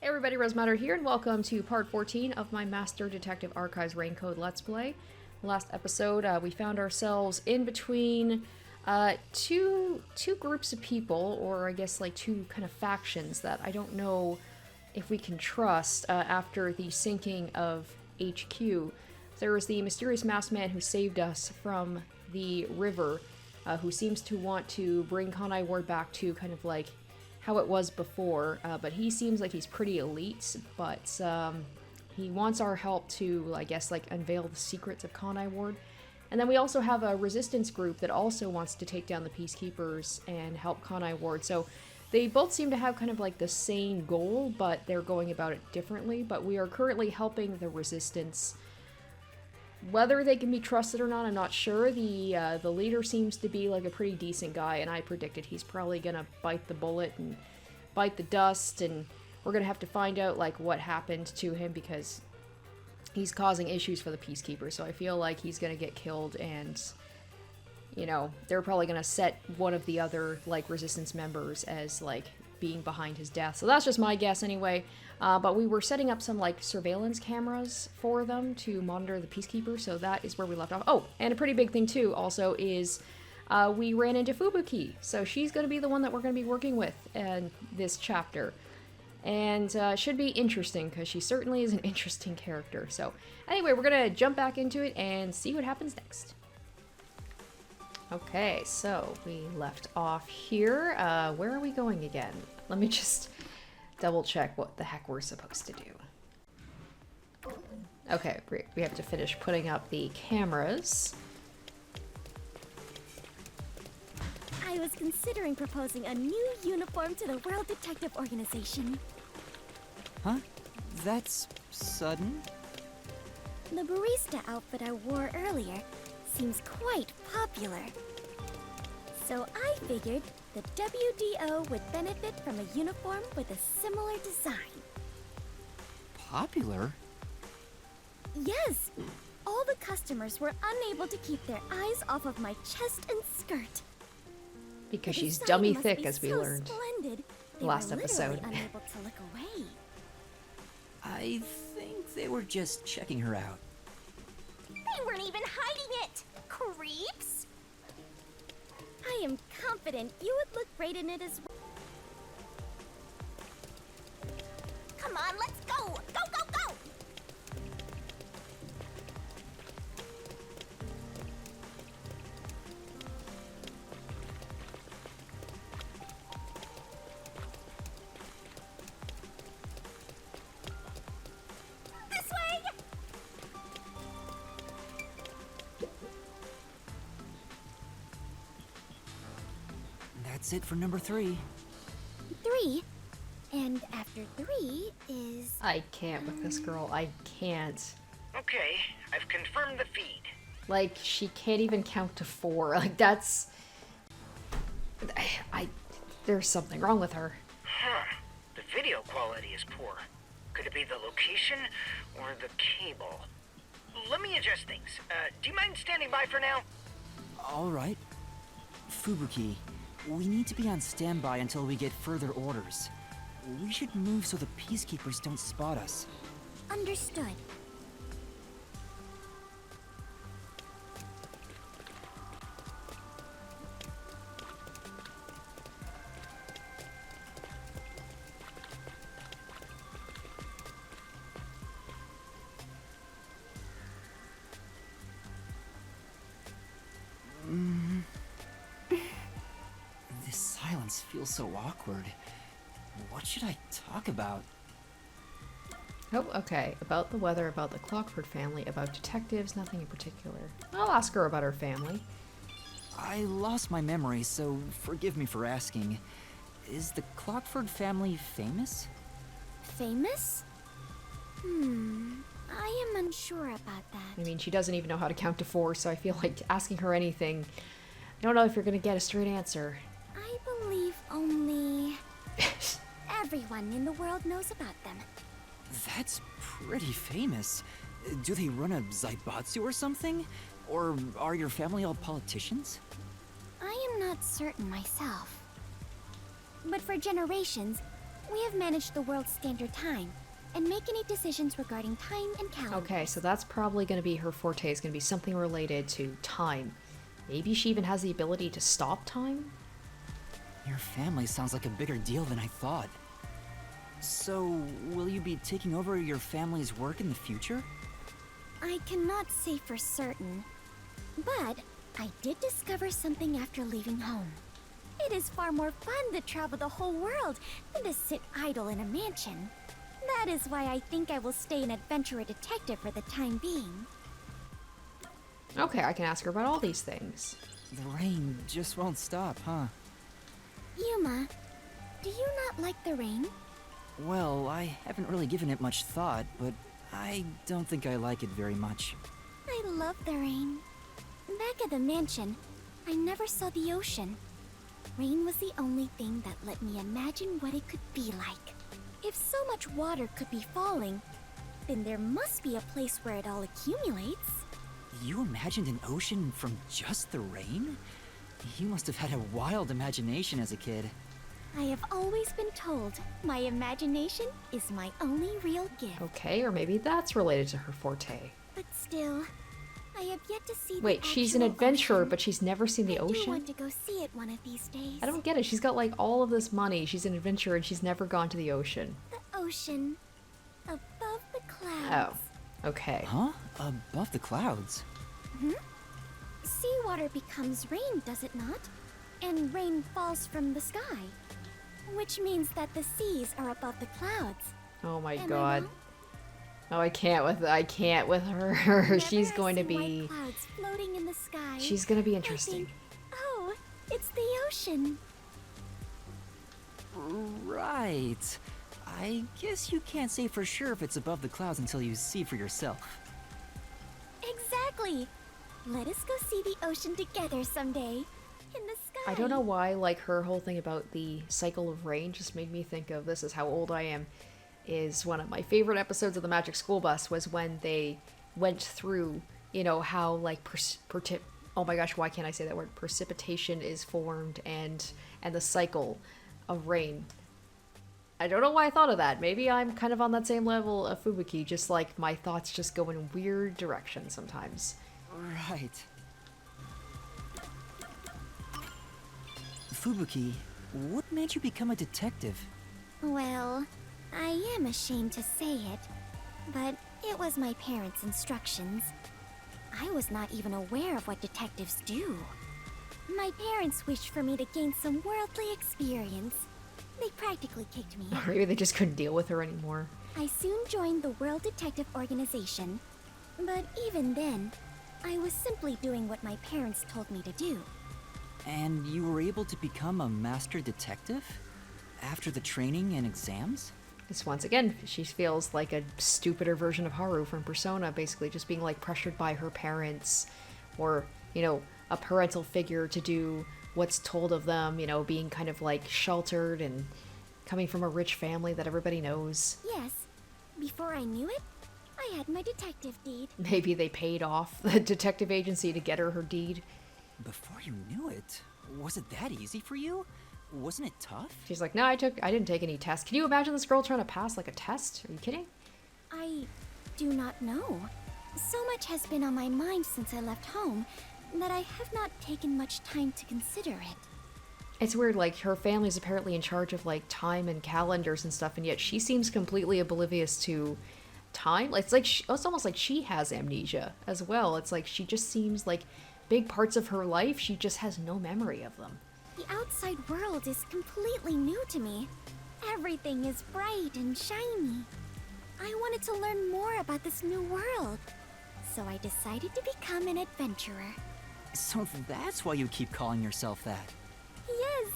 Hey everybody, Rosemutter here, and welcome to part 14 of my Master Detective Archives Raincode Let's Play. Last episode, we found ourselves in between two groups of people, or I guess like two kind of factions that I don't know if we can trust after the sinking of HQ. There was the mysterious masked man who saved us from the river, who seems to want to bring Conai Ward back to kind of like how it was before, but he seems like he's pretty elite, but he wants our help to, I guess, like, unveil the secrets of Conai Ward. And then we also have a resistance group that also wants to take down the Peacekeepers and help Conai Ward. So they both seem to have kind of like the same goal, but they're going about it differently. But we are currently helping the resistance. Whether they can be trusted or not, I'm not sure. The leader seems to be like a pretty decent guy, and I predicted he's probably gonna bite the bullet and bite the dust, and we're gonna have to find out like what happened to him because he's causing issues for the Peacekeepers. So I feel like he's gonna get killed, and you know they're probably gonna set one of the other like resistance members as like being behind his death. So that's just my guess anyway. But we were setting up some like surveillance cameras for them to monitor the Peacekeepers, so that is where we left off. Oh, and a pretty big thing too also is we ran into Fubuki, so she's going to be the one that we're going to be working with in this chapter. And should be interesting, because she certainly is an interesting character. So anyway, we're going to jump back into it and see what happens next. Okay, so we left off here. Where are we going again? Let me just double check what the heck we're supposed to do. Okay, great. We have to finish putting up the cameras. I was considering proposing a new uniform to the World Detective Organization. Huh? That's sudden? The barista outfit I wore earlier seems quite popular. So I figured the WDO would benefit from a uniform with a similar design. Popular? Yes! All the customers were unable to keep their eyes off of my chest and skirt. Because The she's design dummy must thick, be as we so learned splendid, they last were episode. literally unable to look away. I think they were just checking her out. They weren't even hiding it! Creeps! I am confident you would look great in it as well. Come on, let's go! Go, go, go! This way! That's it for number 3. 3. And after 3 is... I can't with this girl. I can't. Okay, I've confirmed the feed. Like, she can't even count to 4. Like, that's... There's something wrong with her. Huh. The video quality is poor. Could it be the location or the cable? Let me adjust things. Do you mind standing by for now? Alright. Fubuki, we need to be on standby until we get further orders. We should move so the Peacekeepers don't spot us. Understood. This silence feels so awkward. What should I talk about? Oh, okay. About the weather, about the Clockford family, about detectives, nothing in particular. I'll ask her about her family. I lost my memory, so forgive me for asking. Is the Clockford family famous? Famous? I am unsure about that. I mean, she doesn't even know how to count to 4, so I feel like asking her anything, I don't know if you're gonna get a straight answer. I believe only everyone in the world knows about them. That's pretty famous. Do they run a Zaibatsu or something? Or are your family all politicians? I am not certain myself. But for generations, We have managed the world's standard time, and make any decisions regarding time and calendar. Okay, so that's probably going to be her forte, is going to be something related to time. Maybe she even has the ability to stop time? Your family sounds like a bigger deal than I thought. So, will you be taking over your family's work in the future? I cannot say for certain, but I did discover something after leaving home. It is far more fun to travel the whole world than to sit idle in a mansion. That is why I think I will stay an adventurer detective for the time being. Okay, I can ask her about all these things. The rain just won't stop, huh? Yuma, do you not like the rain? Well, I haven't really given it much thought, but I don't think I like it very much. I love the rain. Back at the mansion, I never saw the ocean. Rain was the only thing that let me imagine what it could be like. If so much water could be falling, then there must be a place where it all accumulates. You imagined an ocean from just the rain? You must have had a wild imagination as a kid. I have always been told my imagination is my only real gift. Okay, or maybe that's related to her forte. But still, I have yet to see Wait, the she's an actual adventurer, ocean. but she's never seen the I do ocean? want to go see it one of these days. I don't get it. She's got like all of this money. She's an adventurer and she's never gone to the ocean. The ocean, above the clouds. Oh, okay. Huh? Above the clouds? Seawater becomes rain, does it not? And rain falls from the sky. Which means that the seas are above the clouds. Oh my Am I god. wrong? Oh, I can't with her. Whenever She's I going to see white be. clouds floating in the sky. She's gonna be I interesting. think, oh, it's the ocean. Right. I guess you can't say for sure if it's above the clouds until you see for yourself. Exactly. Let us go see the ocean together someday. In the sky. I don't know why, like, her whole thing about the cycle of rain just made me think of This Is How Old I Am. Is one of my favorite episodes of the Magic School Bus was when they went through, you know, how, like, oh my gosh, why can't I say that word? Precipitation is formed and the cycle of rain. I don't know why I thought of that. Maybe I'm kind of on that same level of Fubuki, just like my thoughts just go in weird directions sometimes. Right. Fubuki, what made you become a detective? Well, I am ashamed to say it, but it was my parents' instructions. I was not even aware of what detectives do. My parents wished for me to gain some worldly experience. They practically kicked me out. Maybe they just couldn't deal with her anymore. I soon joined the World Detective Organization, but even then, I was simply doing what my parents told me to do. And you were able to become a master detective? After the training and exams? It's once again, she feels like a stupider version of Haru from Persona, basically just being like pressured by her parents or, you know, a parental figure to do what's told of them, you know, being kind of like sheltered and coming from a rich family that everybody knows. Yes, before I knew it, I had my detective deed. Maybe they paid off the detective agency to get her deed. Before you knew it, was it that easy for you? Wasn't it tough? She's like, no, I didn't take any tests. Can you imagine this girl trying to pass like a test? Are you kidding? I do not know. So much has been on my mind since I left home that I have not taken much time to consider it. It's weird, like, her family's apparently in charge of, like, time and calendars and stuff, and yet she seems completely oblivious to time. It's like, it's almost like she has amnesia as well. It's like, she just seems like big parts of her life, she just has no memory of them. The outside world is completely new to me. Everything is bright and shiny. I wanted to learn more about this new world, so I decided to become an adventurer. So that's why you keep calling yourself that. Yes,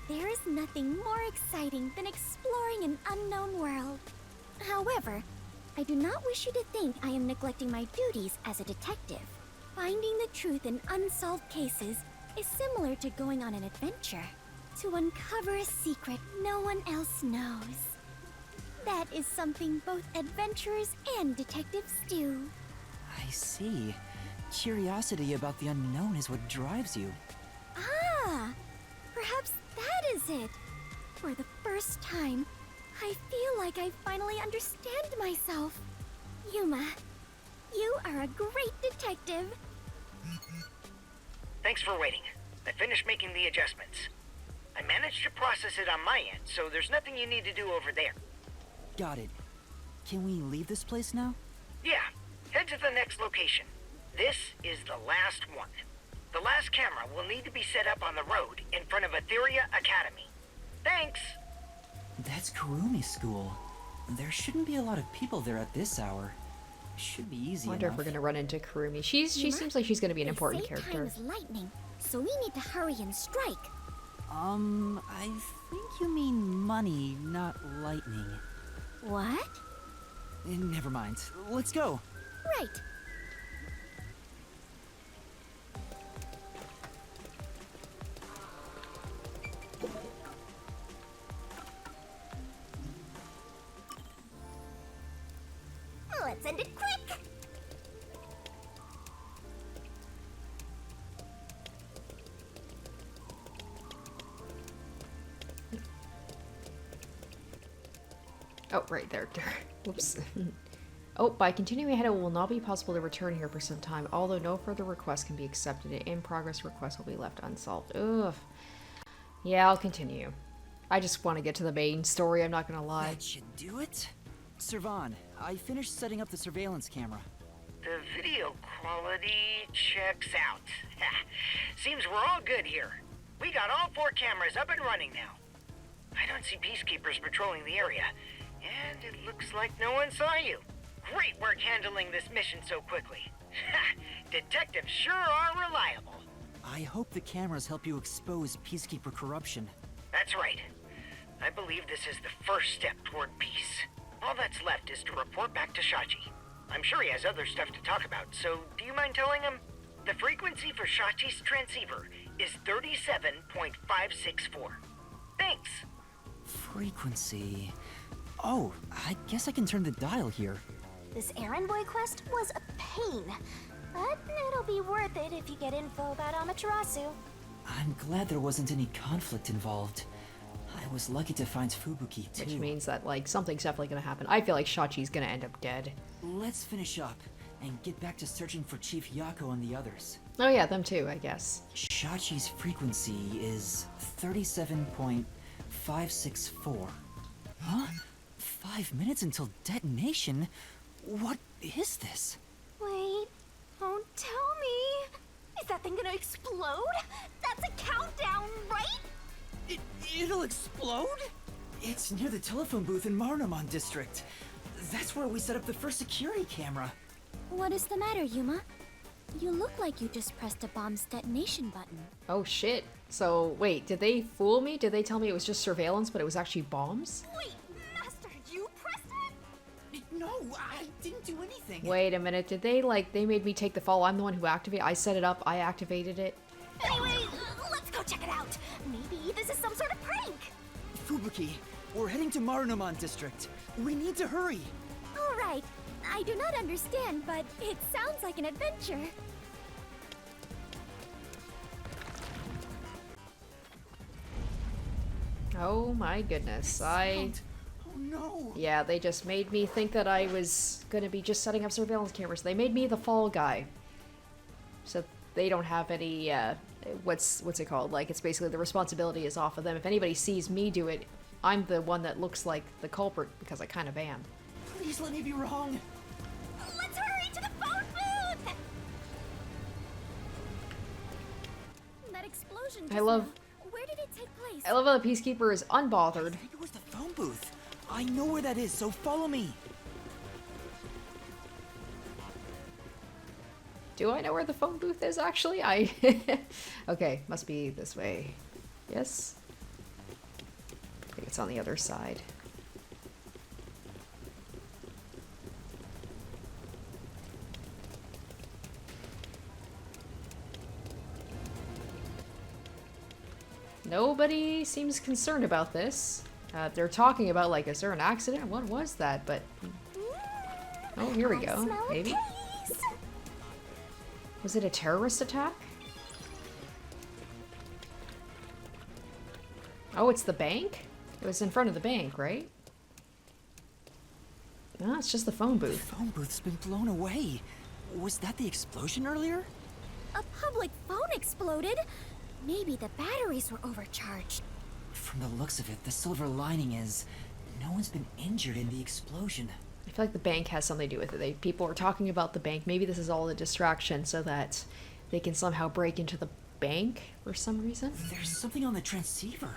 there is nothing more exciting than exploring an unknown world. However, I do not wish you to think I am neglecting my duties as a detective. Finding the truth in unsolved cases is similar to going on an adventure. To uncover a secret no one else knows. That is something both adventurers and detectives do. I see. Curiosity about the unknown is what drives you. Ah, perhaps that is it. For the first time, I feel like I finally understand myself. Yuma, you are a great detective. Thanks for waiting. I finished making the adjustments. I managed to process it on my end, so there's nothing you need to do over there. Got it. Can we leave this place now? Yeah, head to the next location. This is the last one. The last camera will need to be set up on the road in front of Etheria Academy. Thanks! That's Kurumi School. There shouldn't be a lot of people there at this hour. Should be easy Wonder enough. if we're gonna run into Kurumi. She Yuma, seems like she's gonna be an they important say character. time is lightning, so we need to hurry and strike. I think you mean money, not lightning. What? Never mind. Let's go. Right. Let's end it quick! Oh, right there. Whoops. Oh, by continuing ahead, it will not be possible to return here for some time, although no further requests can be accepted. An in-progress request will be left unsolved. Ugh. Yeah, I'll continue. I just want to get to the main story, I'm not gonna lie. That should do it. Servan, I finished setting up the surveillance camera. The video quality checks out. Seems we're all good here. We got all 4 cameras up and running now. I don't see peacekeepers patrolling the area, and it looks like no one saw you. Great work handling this mission so quickly. Detectives sure are reliable. I hope the cameras help you expose Peacekeeper corruption. That's right. I believe this is the first step toward peace. All that's left is to report back to Shachi. I'm sure he has other stuff to talk about, so do you mind telling him? The frequency for Shachi's transceiver is 37.564. Thanks. Frequency... Oh, I guess I can turn the dial here. This errand boy quest was a pain, but it'll be worth it if you get info about Amaterasu. I'm glad there wasn't any conflict involved. I was lucky to find Fubuki, too. Which means that, like, something's definitely gonna happen. I feel like Shachi's gonna end up dead. Let's finish up and get back to searching for Chief Yako and the others. Oh yeah, them too, I guess. Shachi's frequency is 37.564. Huh? 5 minutes until detonation? What is this? Wait, don't tell me. Is that thing gonna explode? That's a countdown, right? It'll explode? It's near the telephone booth in Marunamon District. That's where we set up the first security camera. What is the matter, Yuma? You look like you just pressed a bomb's detonation button. Oh shit. So, wait, did they fool me? Did they tell me it was just surveillance, but it was actually bombs? Wait, Master, you pressed it? No, I didn't do anything. Wait a minute, did they, like, they made me take the fall? I'm the one who activated I set it up, I activated it. Anyway, let's go check it out. Maybe this is some sort of prank. Fubuki, we're heading to Marunamon District. We need to hurry. All right. I do not understand, but it sounds like an adventure. Oh my goodness, Oh no. Yeah, they just made me think that I was gonna be just setting up surveillance cameras. They made me the fall guy. So they don't have any, what's it called? Like, it's basically the responsibility is off of them. If anybody sees me do it, I'm the one that looks like the culprit, because I kind of am. Please let me be wrong. Let's hurry to the phone booth! That explosion just now, where did it take place? I love how the Peacekeeper is unbothered. I think it was the phone booth. I know where that is, so follow me. Do I know where the phone booth is, actually? Okay, must be this way. Yes? I think it's on the other side. Nobody seems concerned about this. They're talking about, like, is there an accident? What was that? But... Oh, here we go. Maybe? Was it a terrorist attack? Oh, it's the bank? It was in front of the bank, right? Ah, it's just the phone The booth. phone booth's been blown away. Was that the explosion earlier? A public phone exploded? Maybe the batteries were overcharged. From the looks of it, the silver lining is no one's been injured in the explosion. I feel like the bank has something to do with it. People are talking about the bank. Maybe this is all a distraction so that they can somehow break into the bank for some reason. There's something on the transceiver.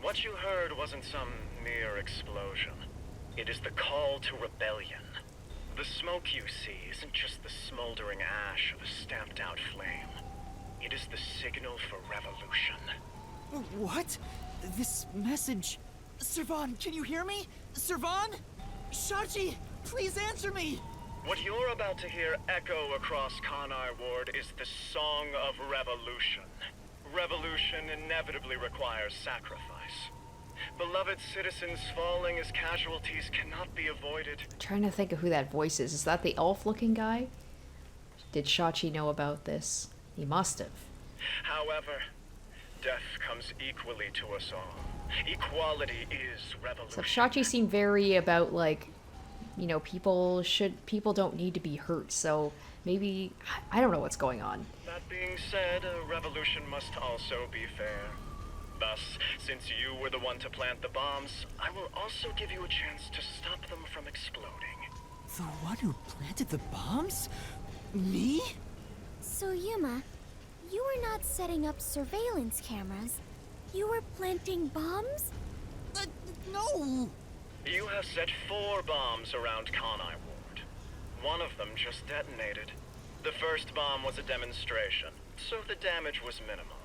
What you heard wasn't some mere explosion. It is the call to rebellion. The smoke you see isn't just the smoldering ash of a stamped-out flame. It is the signal for revolution. What? This message... Servan, can you hear me? Servan? Shachi, please answer me! What you're about to hear echo across Kanar Ward is the song of revolution. Revolution inevitably requires sacrifice. Beloved citizens falling as casualties cannot be avoided. I'm trying to think of who that voice is. Is that the elf-looking guy? Did Shachi know about this? He must have. However, death comes equally to us all. Equality is revolution. So Shachi seemed very about, like, you know, people don't need to be hurt, so maybe, I don't know what's going on. That being said, a revolution must also be fair. Thus, since you were the one to plant the bombs, I will also give you a chance to stop them from exploding. The one who planted the bombs? Me? So, Yuma, you were not setting up surveillance cameras. You were planting bombs? No! You have set 4 bombs around Kanai Ward. One of them just detonated. The first bomb was a demonstration, so the damage was minimal.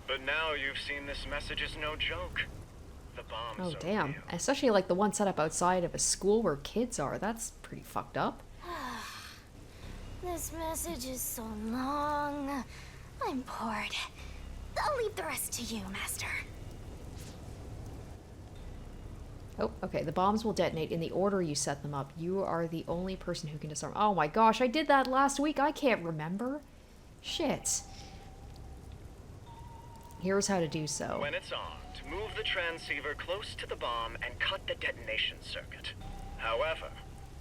But now you've seen this message is no joke. The bombs Oh, are damn. real. Especially, like, the one set up outside of a school where kids are. That's pretty fucked up. This message is so long. I'm bored. I'll leave the rest to you, Master. Oh, okay. The bombs will detonate in the order you set them up. You are the only person who can disarm. Oh my gosh, I did that last week. I can't remember. Shit. Here's how to do so. When it's armed, move the transceiver close to the bomb and cut the detonation circuit. However,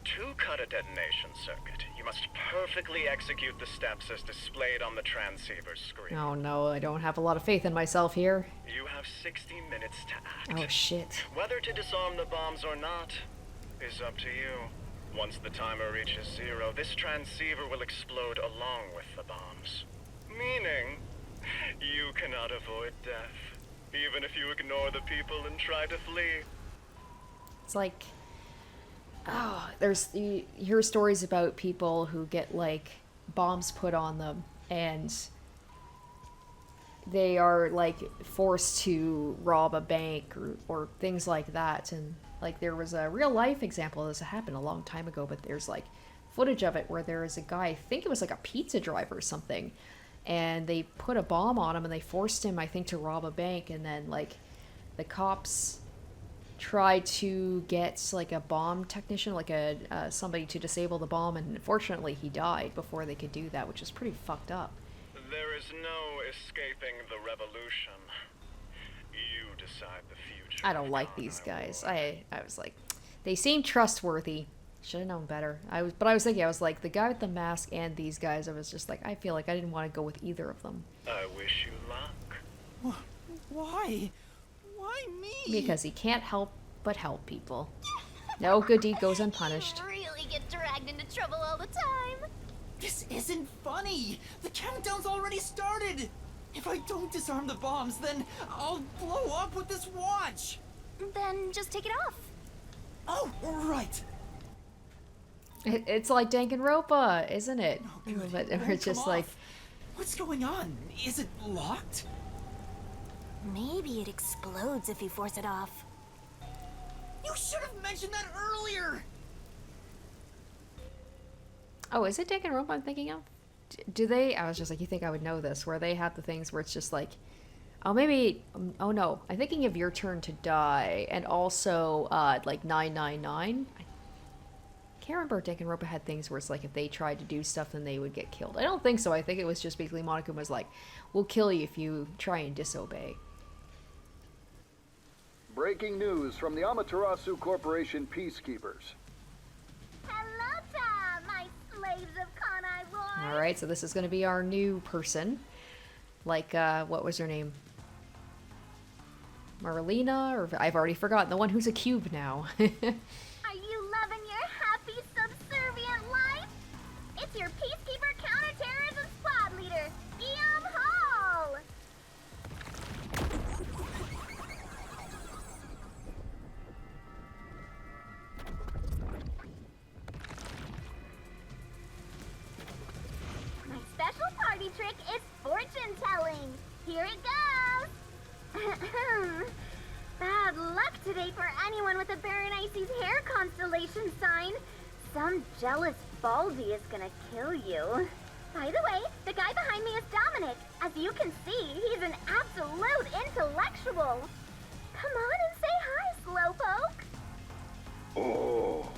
to cut a detonation circuit, you must perfectly execute the steps as displayed on the transceiver's screen. Oh no, I don't have a lot of faith in myself here. You have 60 minutes to act. Oh shit. Whether to disarm the bombs or not is up to you. Once the timer reaches 0, this transceiver will explode along with the bombs. Meaning, you cannot avoid death, even if you ignore the people and try to flee. It's like, oh, you hear stories about people who get, like, bombs put on them, and they are, like, forced to rob a bank or things like that. And, like, there was a real life example of this that happened a long time ago, but there's, like, footage of it where there was a guy, I think it was like a pizza driver or something, and they put a bomb on him and they forced him, I think, to rob a bank. And then, like, the cops tried to get, like, a bomb technician, like somebody to disable the bomb, and unfortunately he died before they could do that, which is pretty fucked up. There is no escaping the revolution. You decide the future. I don't like these guys. I was like, they seem trustworthy. Should have known better. I was thinking, I was like, the guy with the mask and these guys, I was just like, I feel like I didn't want to go with either of them. I wish you luck. Why? Why me? Because he can't help but help people. No good deed goes unpunished. You really get dragged into trouble all the time. This isn't funny! The countdown's already started! If I don't disarm the bombs, then I'll blow up with this watch! Then just take it off. Oh, right! It's like Danganronpa, isn't it? Oh, good. But It we're won't just come like, off. What's going on? Is it locked? Maybe it explodes if you force it off. You should have mentioned that earlier! oh, is it Danganronpa I'm thinking of? Do they? I was just like, you think I would know this? Where they have the things where it's just like, oh, maybe. Oh no, I'm thinking of Your Turn to Die, and also like 999. I can't remember if Danganronpa had things where it's like if they tried to do stuff, then they would get killed. I don't think so. I think it was just basically Monokuma was like, we'll kill you if you try and disobey. Breaking news from the Amaterasu Corporation Peacekeepers. slaves of Kanai War. Alright, so this is gonna be our new person. Like, what was her name? Marlena? Or I've already forgotten. The one who's a cube now. Are you loving your happy, subservient life? It's your peacekeeper counterterrorism squad leader, Guillaume Hall! My special party trick is fortune telling. Here it goes. Bad luck today for anyone with a Berenice's hair constellation sign. Some jealous Baldy is gonna kill you. By the way, the guy behind me is Dominic. As you can see, he's an absolute intellectual. Come on and say hi, Slowpoke. Oh.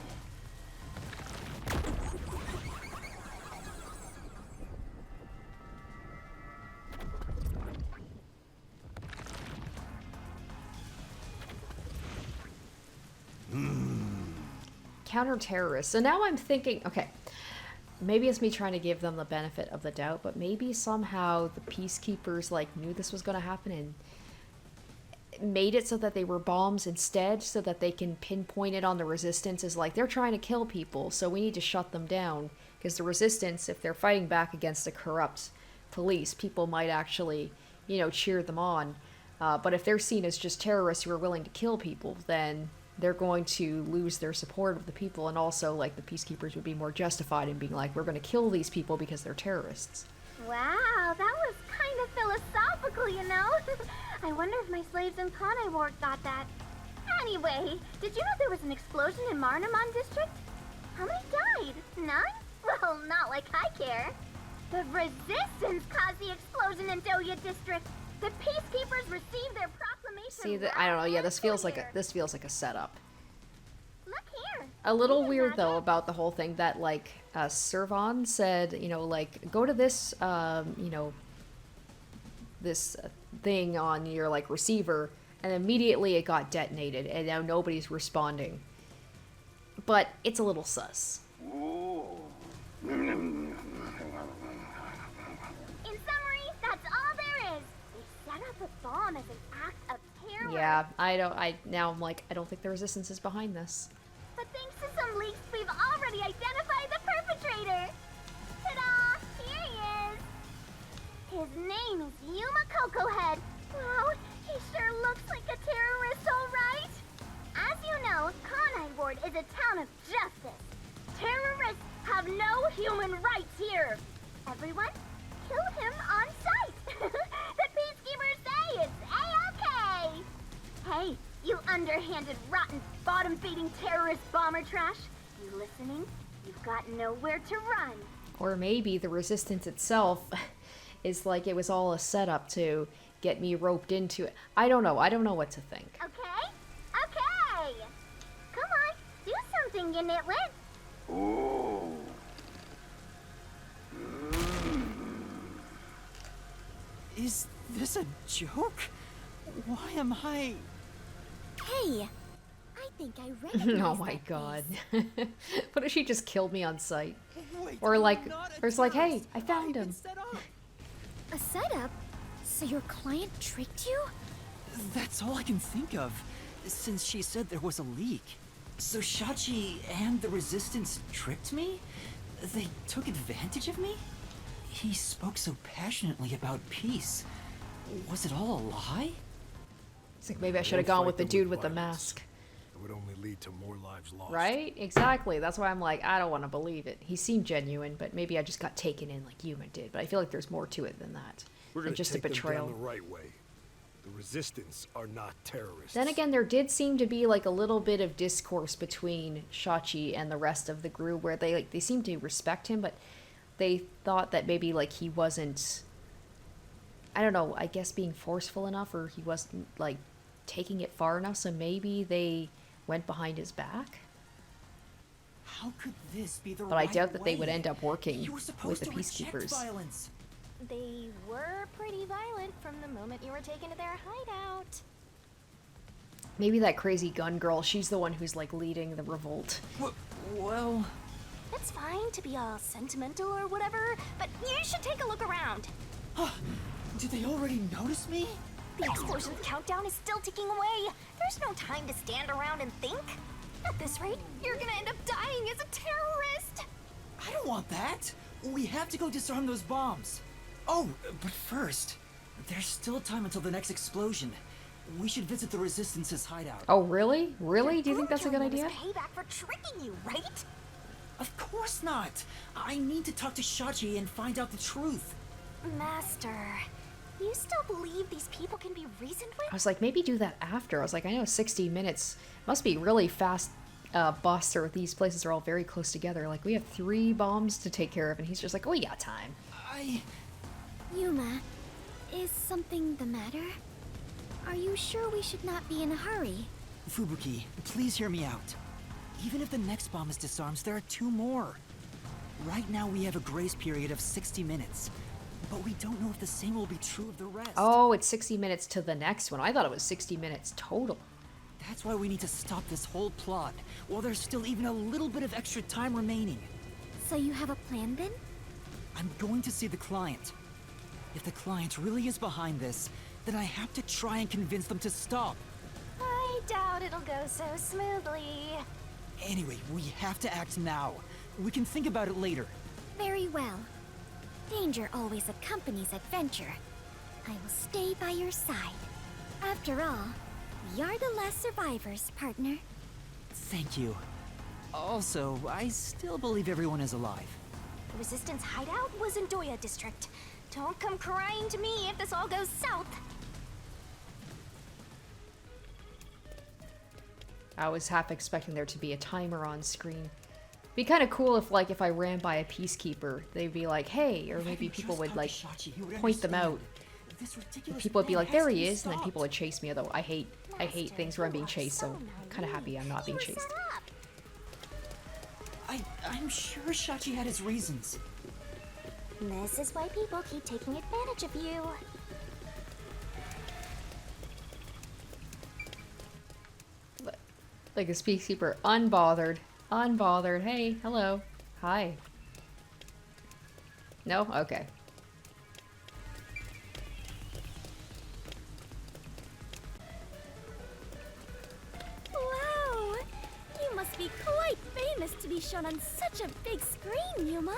Counter-terrorists. So now I'm thinking, okay, maybe it's me trying to give them the benefit of the doubt, but maybe somehow the peacekeepers, like, knew this was going to happen and made it so that they were bombs instead, so that they can pinpoint it on the resistance as, like, they're trying to kill people, so we need to shut them down. Because the resistance, if they're fighting back against a corrupt police, people might actually, you know, cheer them on. But if they're seen as just terrorists who are willing to kill people, then they're going to lose their support of the people, and also, like, the peacekeepers would be more justified in being like, we're going to kill these people because they're terrorists. Wow, that was kind of philosophical, you know? I wonder if my slaves in Kanai Ward thought that. Anyway, did you know there was an explosion in Marnamon District? How many died? None? Well, not like I care. The Resistance caused the explosion in Doya District. The peacekeepers received their proclamation. See, I don't know. Yeah, this feels like a setup. Look here. A little See, weird though Magic? about the whole thing that, like, Servon said, you know, like, go to this, you know, this thing on your, like, receiver, and immediately it got detonated, and now nobody's responding. But it's a little sus. In summary, that's all there is. They set up a bomb as an act of terror. Yeah, now I'm like, I don't think the resistance is behind this. But thanks to some leaks, we've already identified the perpetrator. Ta-da! Here he is. His name is Yuma Cocohead. Wow, he sure looks like a terrorist, all right. As you know, Kanai Ward is a town of justice. Terrorists have no human rights here. Everyone, kill him on sight. The peacekeepers say it's A-okay. Hey, you underhanded, rotten, bottom-feeding terrorist bomber trash. You listening? You've got nowhere to run. Or maybe the resistance itself is like it was all a setup to get me roped into it. I don't know what to think. Okay? Okay! Come on, do something, you nitwit. Ooh. Is this a joke? Why am I... Hey, I think I recognize Oh my that god. face. What if she just killed me on sight? Wait, Or I'm like, not a or it's like, hey, terrorist. I found I've him. been set up. A setup? So your client tricked you? That's all I can think of, since she said there was a leak. So Shachi and the Resistance tricked me? They took advantage of me? He spoke so passionately about peace. Was it all a lie? It's like, maybe I should have gone with the dude with the mask. It would only lead to more lives lost. Right? Exactly. That's why I'm like, I don't want to believe it. He seemed genuine, but maybe I just got taken in like Yuma did. But I feel like there's more to it than that. We're Than gonna just a take them betrayal. down the right way. The Resistance are not terrorists. Then again, there did seem to be like a little bit of discourse between Shachi and the rest of the group where they seemed to respect him, but they thought that maybe like he wasn't, I don't know, I guess being forceful enough, or he wasn't like taking it far enough, so maybe they went behind his back. How could this be the But I right doubt that they would way? end up working You were with supposed the to reject peacekeepers. violence. They were pretty violent from the moment you were taken to their hideout. Maybe that crazy gun girl, she's the one who's like leading the revolt. Well, It's fine to be all sentimental or whatever, but you should take a look around. Did they already notice me? The explosion countdown is still ticking away. There's no time to stand around and think. At this rate, you're gonna end up dying as a terrorist. I don't want that. We have to go disarm those bombs. Oh, but first, there's still time until the next explosion. We should visit the Resistance's hideout. Oh, really? Really? Do you think that's a good Killing them idea? is payback for tricking you, right? Of course not. I need to talk to Shachi and find out the truth. Master, you still believe these people can be reasoned I with? was like, maybe do that after. I was like, I know 60 minutes must be really fast. Buster, these places are all very close together. Like, we have 3 bombs to take care of, and he's just like, oh, we got time. Yuma, is something the matter? Are you sure we should not be in a hurry? Fubuki, please hear me out. Even if the next bomb is disarmed, there are 2 more. Right now we have a grace period of 60 minutes. But we don't know if the same will be true of the rest. Oh, it's 60 minutes to the next one. I thought it was 60 minutes total. That's why we need to stop this whole plot, while there's still even a little bit of extra time remaining. So you have a plan then? I'm going to see the client. If the client really is behind this, then I have to try and convince them to stop. I doubt it'll go so smoothly. Anyway, we have to act now. We can think about it later. Very well. Danger always accompanies adventure. I will stay by your side. After all, we are the last survivors, partner. Thank you. Also, I still believe everyone is alive. The Resistance hideout was in Doya District. Don't come crying to me if this all goes south. I was half expecting there to be a timer on screen. Be kind of cool if, like, if I ran by a peacekeeper, they'd be like, hey, or maybe people would, like, point them out. And people would be like, there he is, and then people would chase me, although I hate things where I'm being chased, so I'm kind of happy I'm not being chased. I'm sure Shachi had his reasons. This is why people keep taking advantage of you. Like a peacekeeper, unbothered. Unbothered. Hey, hello. Hi. No? Okay. Wow! You must be quite famous to be shown on such a big screen, Yuma.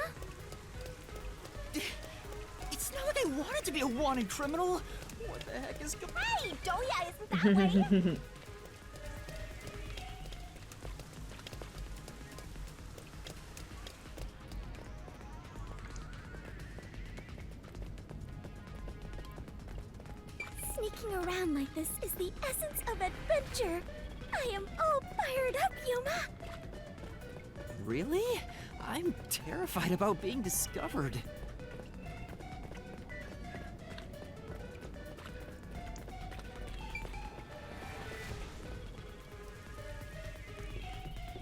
It's not like I wanted to be a wanted criminal. What the heck is going on? Hey, Doya isn't that way. Sneaking around like this is the essence of adventure. I am all fired up, Yuma. Really? I'm terrified about being discovered.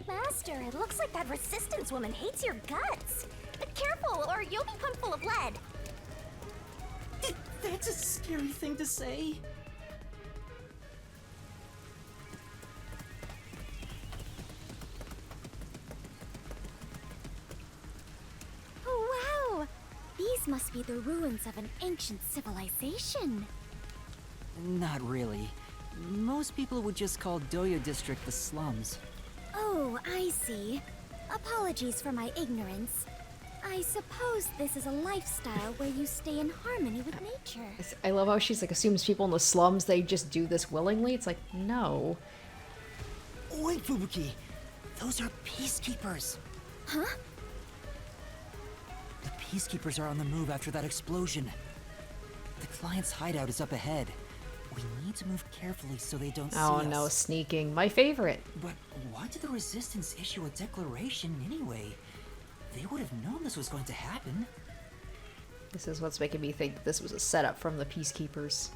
Master, it looks like that Resistance woman hates your guts. But careful, or you'll be pumped full of lead. That's a scary thing to say. Oh, wow! These must be the ruins of an ancient civilization. Not really. Most people would just call Doya District the slums. Oh, I see. Apologies for my ignorance. I suppose this is a lifestyle where you stay in harmony with nature. I love how she's like assumes people in the slums, they just do this willingly. It's like, no. Wait, Fubuki! Those are peacekeepers! Huh? The peacekeepers are on the move after that explosion. The client's hideout is up ahead. We need to move carefully so they don't see us. Oh no, sneaking. My favorite. But why did the Resistance issue a declaration anyway? They would have known this was going to happen. This is what's making me think this was a setup from the Peacekeepers.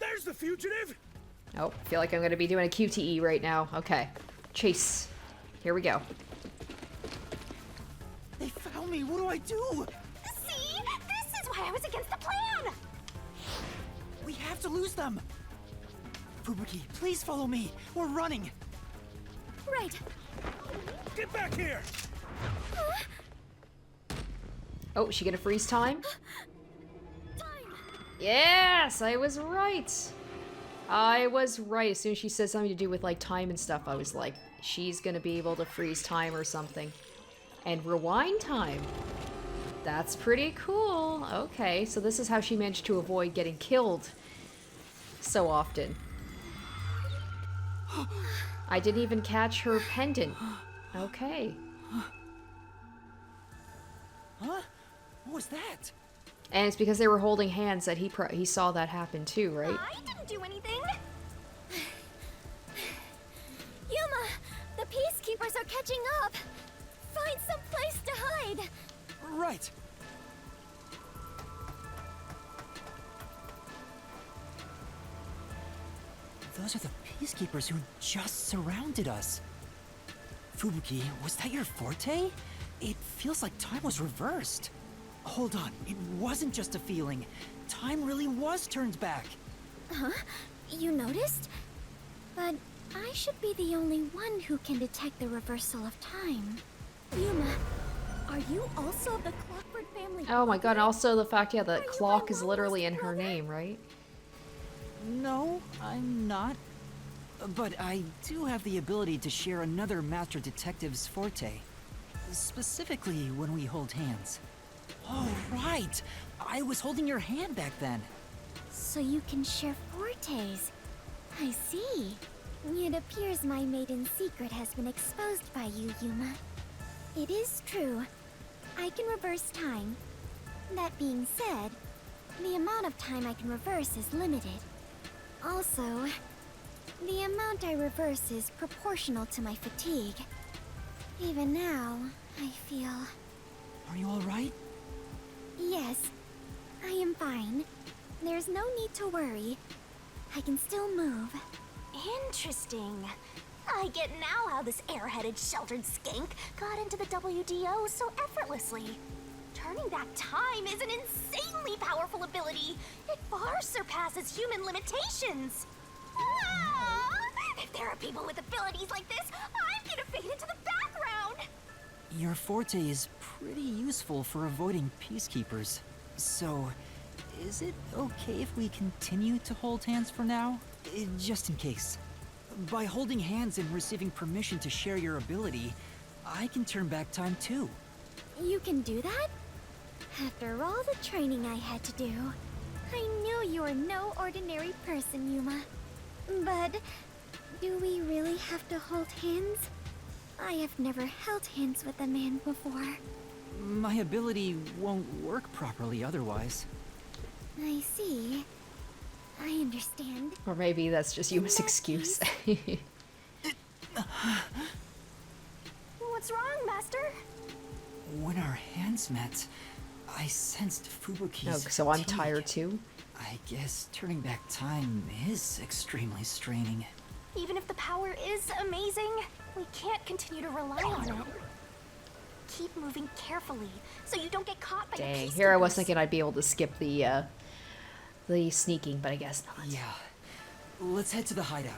There's the fugitive! Oh, I feel like I'm gonna be doing a QTE right now. Okay. Chase. Here we go. They found me! What do I do? See? This is why I was against the plan! lose them! Fubuki, please follow me. We're running. Right. Get back here! Oh, she gonna freeze time? Time. Yes, I was right. I was right. As soon as she said something to do with like time and stuff, I was like, she's gonna be able to freeze time or something. And rewind time. That's pretty cool. Okay, so this is how she managed to avoid getting killed so often. I didn't even catch her pendant. Okay. Huh? What was that? And it's because they were holding hands that he saw that happen too, right? I didn't do anything. Yuma, the peacekeepers are catching up. Find some place to hide. Right. Those are the peacekeepers who just surrounded us. Fubuki, was that your forte? It feels like time was reversed. Hold on, it wasn't just a feeling. Time really was turned back. Huh? You noticed? But I should be the only one who can detect the reversal of time. Yuma, are you also the Clockford family? Oh my god, and also the fact, yeah, the Are you clock my is literally in lost her brother? name, right? No, I'm not. But I do have the ability to share another Master Detective's forte. Specifically when we hold hands. Oh, right! I was holding your hand back then. So you can share fortes. I see. It appears my maiden secret has been exposed by you, Yuma. It is true. I can reverse time. That being said, the amount of time I can reverse is limited. Also, the amount I reverse is proportional to my fatigue. Even now, I feel... Are you alright? Yes, I am fine. There's no need to worry. I can still move. Interesting. I get now how this airheaded, sheltered skank got into the WDO so effortlessly. Turning back time is an insanely powerful ability. It far surpasses human limitations. Ah! If there are people with abilities like this, I'm gonna fade into the background. Your forte is pretty useful for avoiding peacekeepers. So, is it okay if we continue to hold hands for now? Just in case. By holding hands and receiving permission to share your ability, I can turn back time too. You can do that? After all the training I had to do, I knew you were no ordinary person, Yuma. But do we really have to hold hands? I have never held hands with a man before. My ability won't work properly otherwise. I see. I understand. Or maybe that's just Yuma's excuse. What's wrong, Master? When our hands met, I sensed Fubuki's Oh, so I'm fatigue. tired too? I guess turning back time is extremely straining. Even if the power is amazing, we can't continue to rely on it. Keep moving carefully, so you don't get caught by the Dang, peacekeepers. here I was thinking I'd be able to skip the sneaking, but I guess not. Yeah. Let's head to the hideout.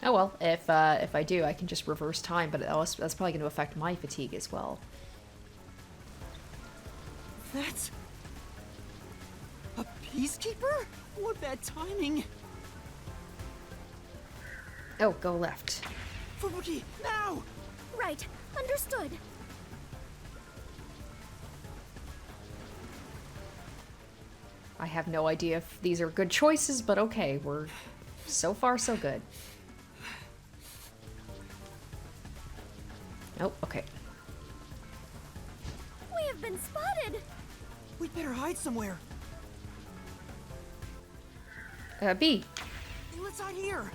Oh well, if I do, I can just reverse time, but that's probably going to affect my fatigue as well. That's... a peacekeeper? What bad timing! Oh, go left. Fubuki, now! Right, understood. I have no idea if these are good choices, but okay, we're so far so good. Oh, okay. We have been spotted! We'd better hide somewhere. B. Let's hide here.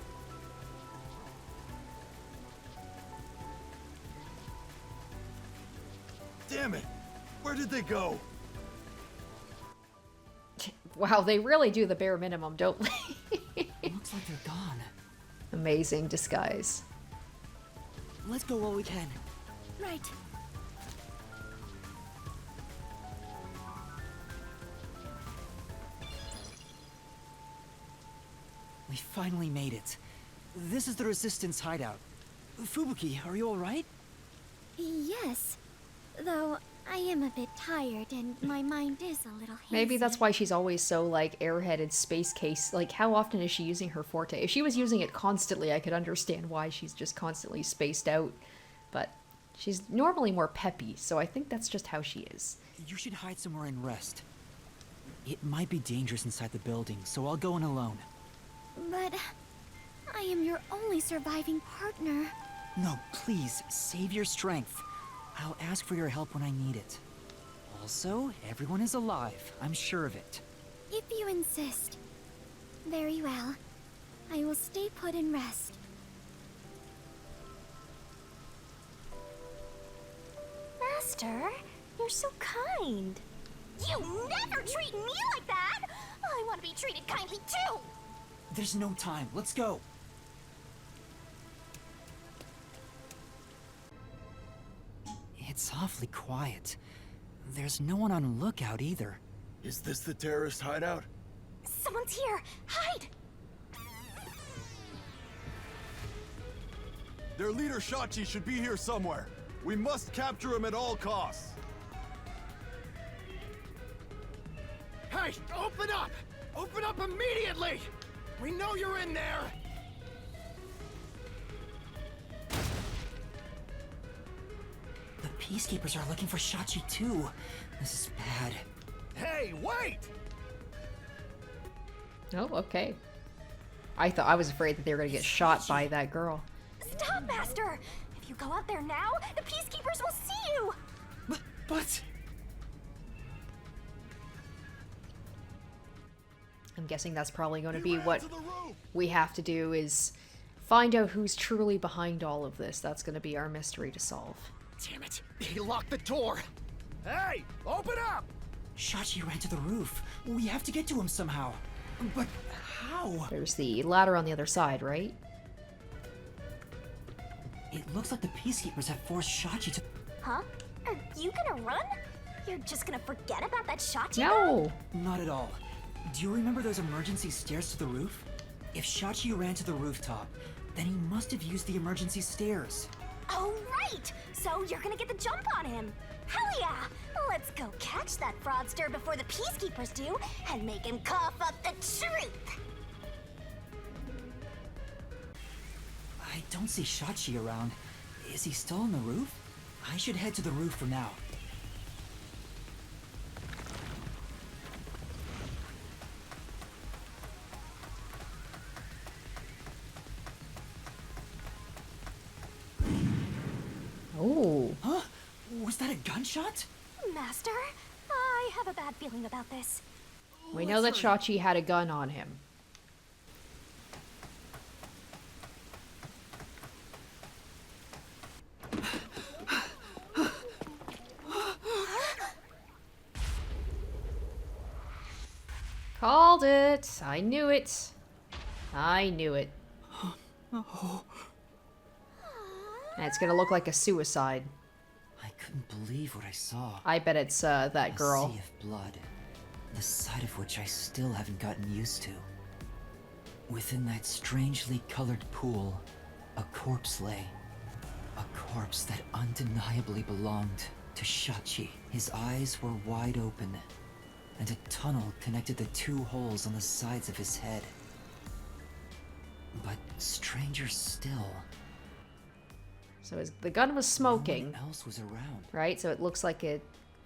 Damn it! Where did they go? Wow, they really do the bare minimum, don't they? Looks like they're gone. Amazing disguise. Let's go while we can. Right. We finally made it. This is the Resistance hideout. Fubuki, are you alright? Yes. Though I am a bit tired and my mind is a little hazy. Maybe that's why she's always so, like, airheaded space case. Like, how often is she using her forte? If she was using it constantly, I could understand why she's just constantly spaced out. But she's normally more peppy, so I think that's just how she is. You should hide somewhere and rest. It might be dangerous inside the building, so I'll go in alone. But I am your only surviving partner. No, please, save your strength. I'll ask for your help when I need it. Also, everyone is alive. I'm sure of it. If you insist. Very well. I will stay put and rest. Master, you're so kind. You never treat me like that! I want to be treated kindly too! There's no time. Let's go. It's awfully quiet. There's no one on lookout either. Is this the terrorist hideout? Someone's here! Hide! Their leader Shachi should be here somewhere. We must capture him at all costs. Hey, open up! Open up immediately! We know you're in there! The Peacekeepers are looking for Shachi too. This is bad. Hey, wait! Oh, okay. I was afraid that they were gonna get shot by that girl. Stop, Master! If you go out there now, the Peacekeepers will see you! But... I'm guessing that's probably going to be what we have to do, is find out who's truly behind all of this. That's going to be our mystery to solve. Damn it! He locked the door! Hey! Open up! Shachi ran to the roof. We have to get to him somehow. But how? There's the ladder on the other side, right? It looks like the Peacekeepers have forced Shachi to... Huh? Are you gonna run? You're just gonna forget about that Shachi guy? No! Not at all. Do you remember those emergency stairs to the roof? If Shachi ran to the rooftop, then he must have used the emergency stairs. Oh, right! So you're gonna get the jump on him! Hell yeah! Let's go catch that fraudster before the Peacekeepers do, and make him cough up the truth! I don't see Shachi around. Is he still on the roof? I should head to the roof for now. Oh. Huh? Was that a gunshot? Master, I have a bad feeling about this. We know that Shachi had a gun on him. Called it! I knew it! I knew it. And it's gonna look like a suicide. I couldn't believe what I saw. I bet it's that girl. A sea of blood, the sight of which I still haven't gotten used to. Within that strangely colored pool, a corpse lay. A corpse that undeniably belonged to Shachi. His eyes were wide open, and a tunnel connected the two holes on the sides of his head. But stranger still, So the gun was smoking, no one else was around. right? So it looks like a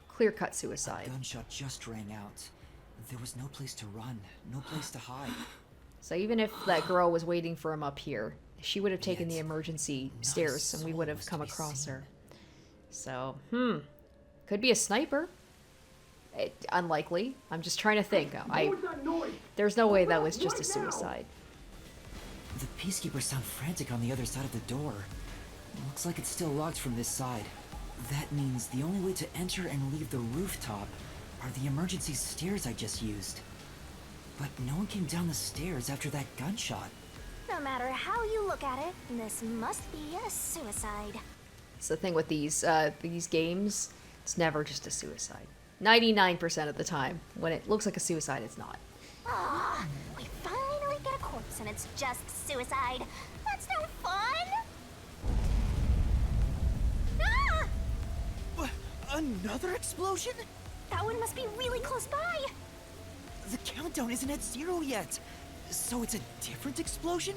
clear-cut suicide. Gunshot just rang out. There was no place to run, no place to hide. So even if that girl was waiting for him up here, she would have taken the Yet, emergency not a stairs and we soul would have was to come be across seen. her. So, could be a sniper. Unlikely. I'm just trying to think. There's no way that was just a suicide. The Peacekeepers sound frantic on the other side of the door. Looks like it's still locked from this side. That means the only way to enter and leave the rooftop are the emergency stairs I just used. But no one came down the stairs after that gunshot. No matter how you look at it, this must be a suicide. It's the thing with these games. It's never just a suicide. 99% of the time, when it looks like a suicide, it's not. Ah, we finally get a corpse and it's just suicide. That's no fun! Ah! What? Another explosion? That one must be really close by. The countdown isn't at 0 yet. So it's a different explosion?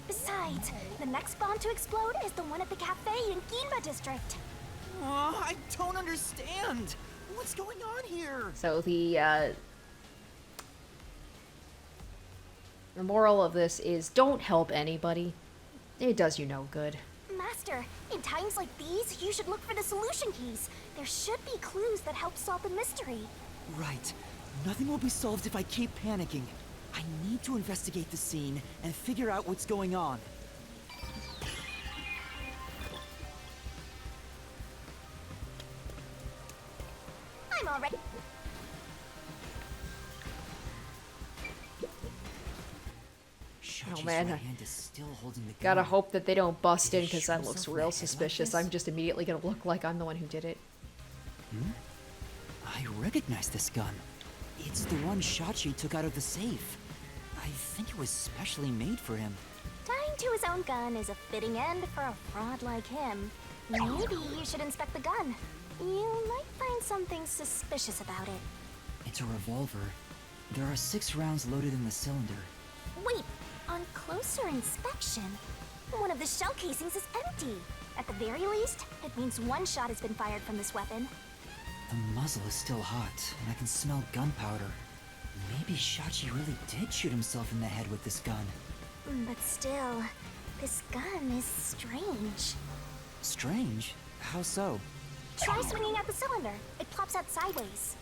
Besides, the next bomb to explode is the one at the cafe in Ginba district. I don't understand. What's going on here? So the moral of this is don't help anybody. It does you no good. Master, in times like these, you should look for the solution keys. There should be clues that help solve the mystery. Right. Nothing will be solved if I keep panicking. I need to investigate the scene and figure out what's going on. I'm already... Shachi's man. right hand is still holding the Gotta gun. hope that they don't bust Did in he because shoot that looks himself in real the head like suspicious. this? I'm just immediately gonna look like I'm the one who did it. I recognize this gun. It's the one Shachi took out of the safe. I think it was specially made for him. Dying to his own gun is a fitting end for a fraud like him. Maybe you should inspect the gun. You might find something suspicious about it. It's a revolver. There are 6 rounds loaded in the cylinder. Wait, on closer inspection, one of the shell casings is empty. At the very least, it means one shot has been fired from this weapon. The muzzle is still hot, and I can smell gunpowder. Maybe Shachi really did shoot himself in the head with this gun. But still, this gun is strange. Strange? How so? Try swinging at the cylinder. It plops out sideways.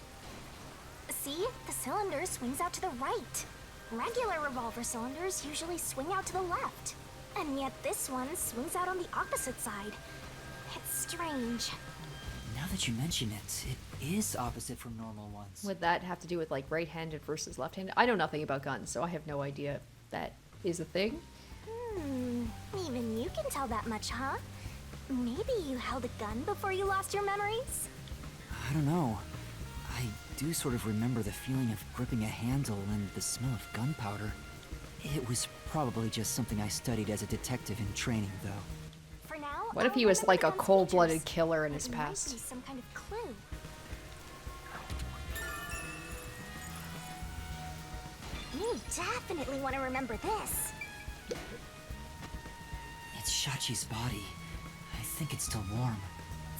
See? The cylinder swings out to the right. Regular revolver cylinders usually swing out to the left. And yet this one swings out on the opposite side. It's strange. Now that you mention it, it is opposite from normal ones. Would that have to do with like right-handed versus left-handed? I know nothing about guns, so I have no idea if that is a thing. Even you can tell that much, huh? Maybe you held a gun before you lost your memories? I don't know. I do sort of remember the feeling of gripping a handle and the smell of gunpowder. It was probably just something I studied as a detective in training, though. For now, What if I'll he was remember like the a gun's cold-blooded features. killer in his It might past? be some kind of clue. You definitely want to remember this. It's Shachi's body. I think it's still warm.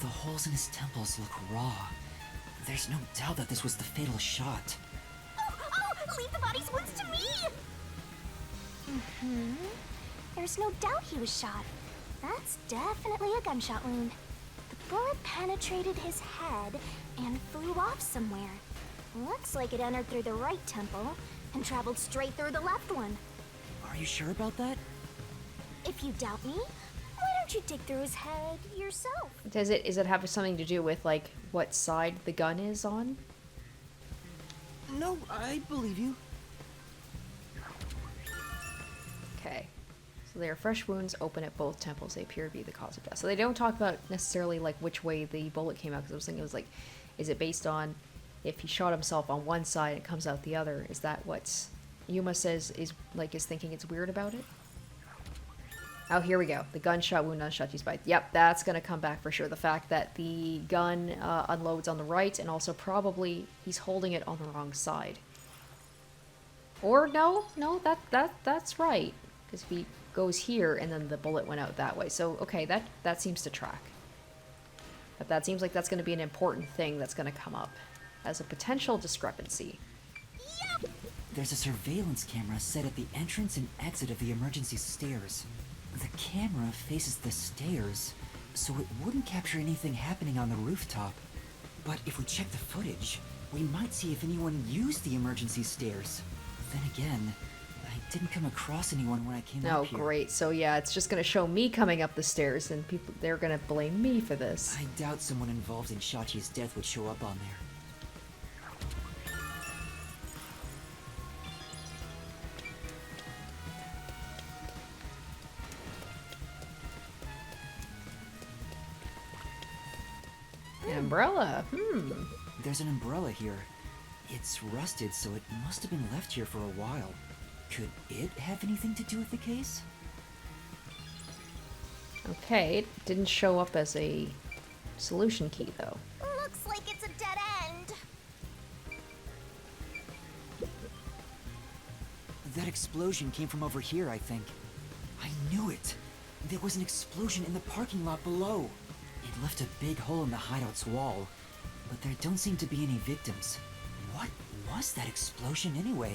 The holes in his temples look raw. There's no doubt that this was the fatal shot. Oh, leave the body's wounds to me! There's no doubt he was shot. That's definitely a gunshot wound. The bullet penetrated his head and flew off somewhere. Looks like it entered through the right temple and traveled straight through the left one. Are you sure about that? If you doubt me, why don't you dig through his head yourself? Does it have something to do with like what side the gun is on? No, I believe you. Okay. So they are fresh wounds open at both temples. They appear to be the cause of death. So they don't talk about necessarily like which way the bullet came out, because I was thinking it was like, is it based on if he shot himself on one side and it comes out the other? Is that what Yuma says is thinking it's weird about it? Oh, here we go. The gunshot wound on Shachi's bite. Yep, that's going to come back for sure. The fact that the gun unloads on the right, and also probably he's holding it on the wrong side. Or no, that's right. Because if he goes here and then the bullet went out that way. So, okay, that seems to track. But that seems like that's going to be an important thing that's going to come up as a potential discrepancy. There's a surveillance camera set at the entrance and exit of the emergency stairs. The camera faces the stairs, so it wouldn't capture anything happening on the rooftop. But if we check the footage, we might see if anyone used the emergency stairs. Then again, I didn't come across anyone when I came Oh, up here. great. So yeah, it's just going to show me coming up the stairs, and they're going to blame me for this. I doubt someone involved in Shachi's death would show up on there. An umbrella. There's an umbrella here. It's rusted, so it must have been left here for a while. Could it have anything to do with the case? Okay, it didn't show up as a solution key, though. Looks like it's a dead end. That explosion came from over here, I think. I knew it! There was an explosion in the parking lot below. It left a big hole in the hideout's wall, but there don't seem to be any victims. What was that explosion anyway?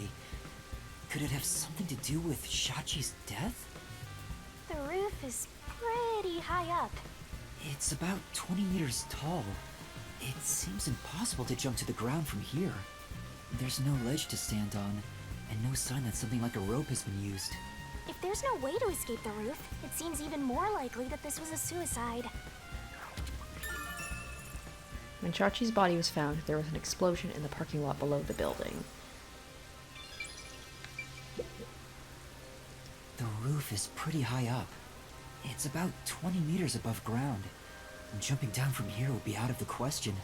Could it have something to do with Shachi's death? The roof is pretty high up. It's about 20 meters tall. It seems impossible to jump to the ground from here. There's no ledge to stand on, and no sign that something like a rope has been used. If there's no way to escape the roof, it seems even more likely that this was a suicide. When Shachi's body was found, there was an explosion in the parking lot below the building. The roof is pretty high up. It's about 20 meters above ground. Jumping down from here would be out of the question.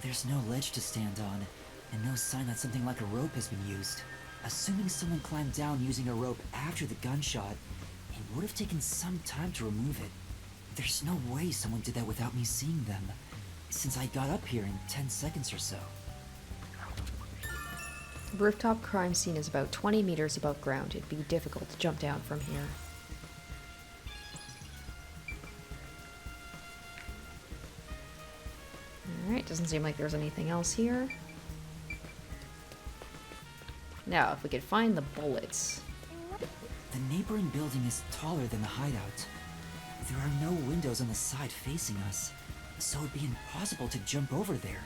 There's no ledge to stand on, and no sign that something like a rope has been used. Assuming someone climbed down using a rope after the gunshot, it would have taken some time to remove it. There's no way someone did that without me seeing them, since I got up here in 10 seconds or so. The rooftop crime scene is about 20 meters above ground. It'd be difficult to jump down from here. Alright, doesn't seem like there's anything else here. Now, if we could find the bullets. The neighboring building is taller than the hideout. There are no windows on the side facing us, so it'd be impossible to jump over there.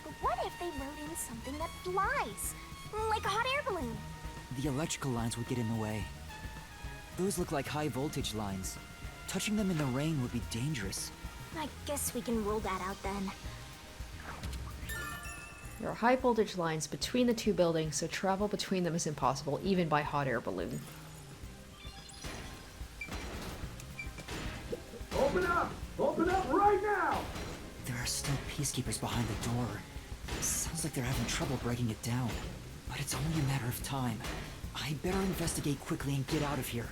But what if they wrote in something that flies? Like a hot air balloon? The electrical lines would get in the way. Those look like high voltage lines. Touching them in the rain would be dangerous. I guess we can rule that out then. There are high voltage lines between the two buildings, so travel between them is impossible, even by hot air balloon. Open up! Open up right now! There are still peacekeepers behind the door. Sounds like they're having trouble breaking it down. But it's only a matter of time. I better investigate quickly and get out of here.